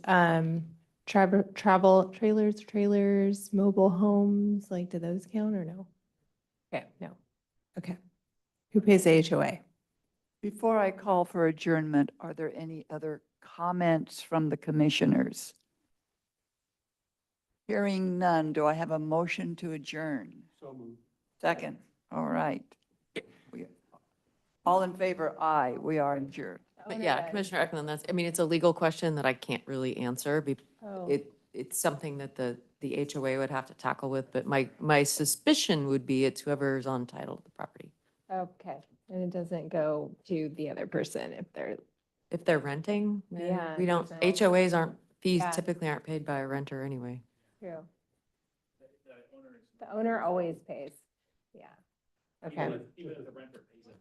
travel trailers, mobile homes, like, do those count or no? Okay, no. Okay. Who pays the HOA? Before I call for adjournment, are there any other comments from the commissioners? Hearing none, do I have a motion to adjourn? So moved. Second, all right. All in favor, aye, we are adjourned. But yeah, Commissioner Eklund, that's, I mean, it's a legal question that I can't really answer. Oh. It's something that the HOA would have to tackle with, but my suspicion would be it's whoever's on title to the property. Okay. And it doesn't go to the other person If they're renting, Yeah, we it don't, doesn't. HOAs aren't, fees Yeah. typically aren't paid by a renter anyway. true. The owner always pays. Yeah. Okay. Even if the renter pays it.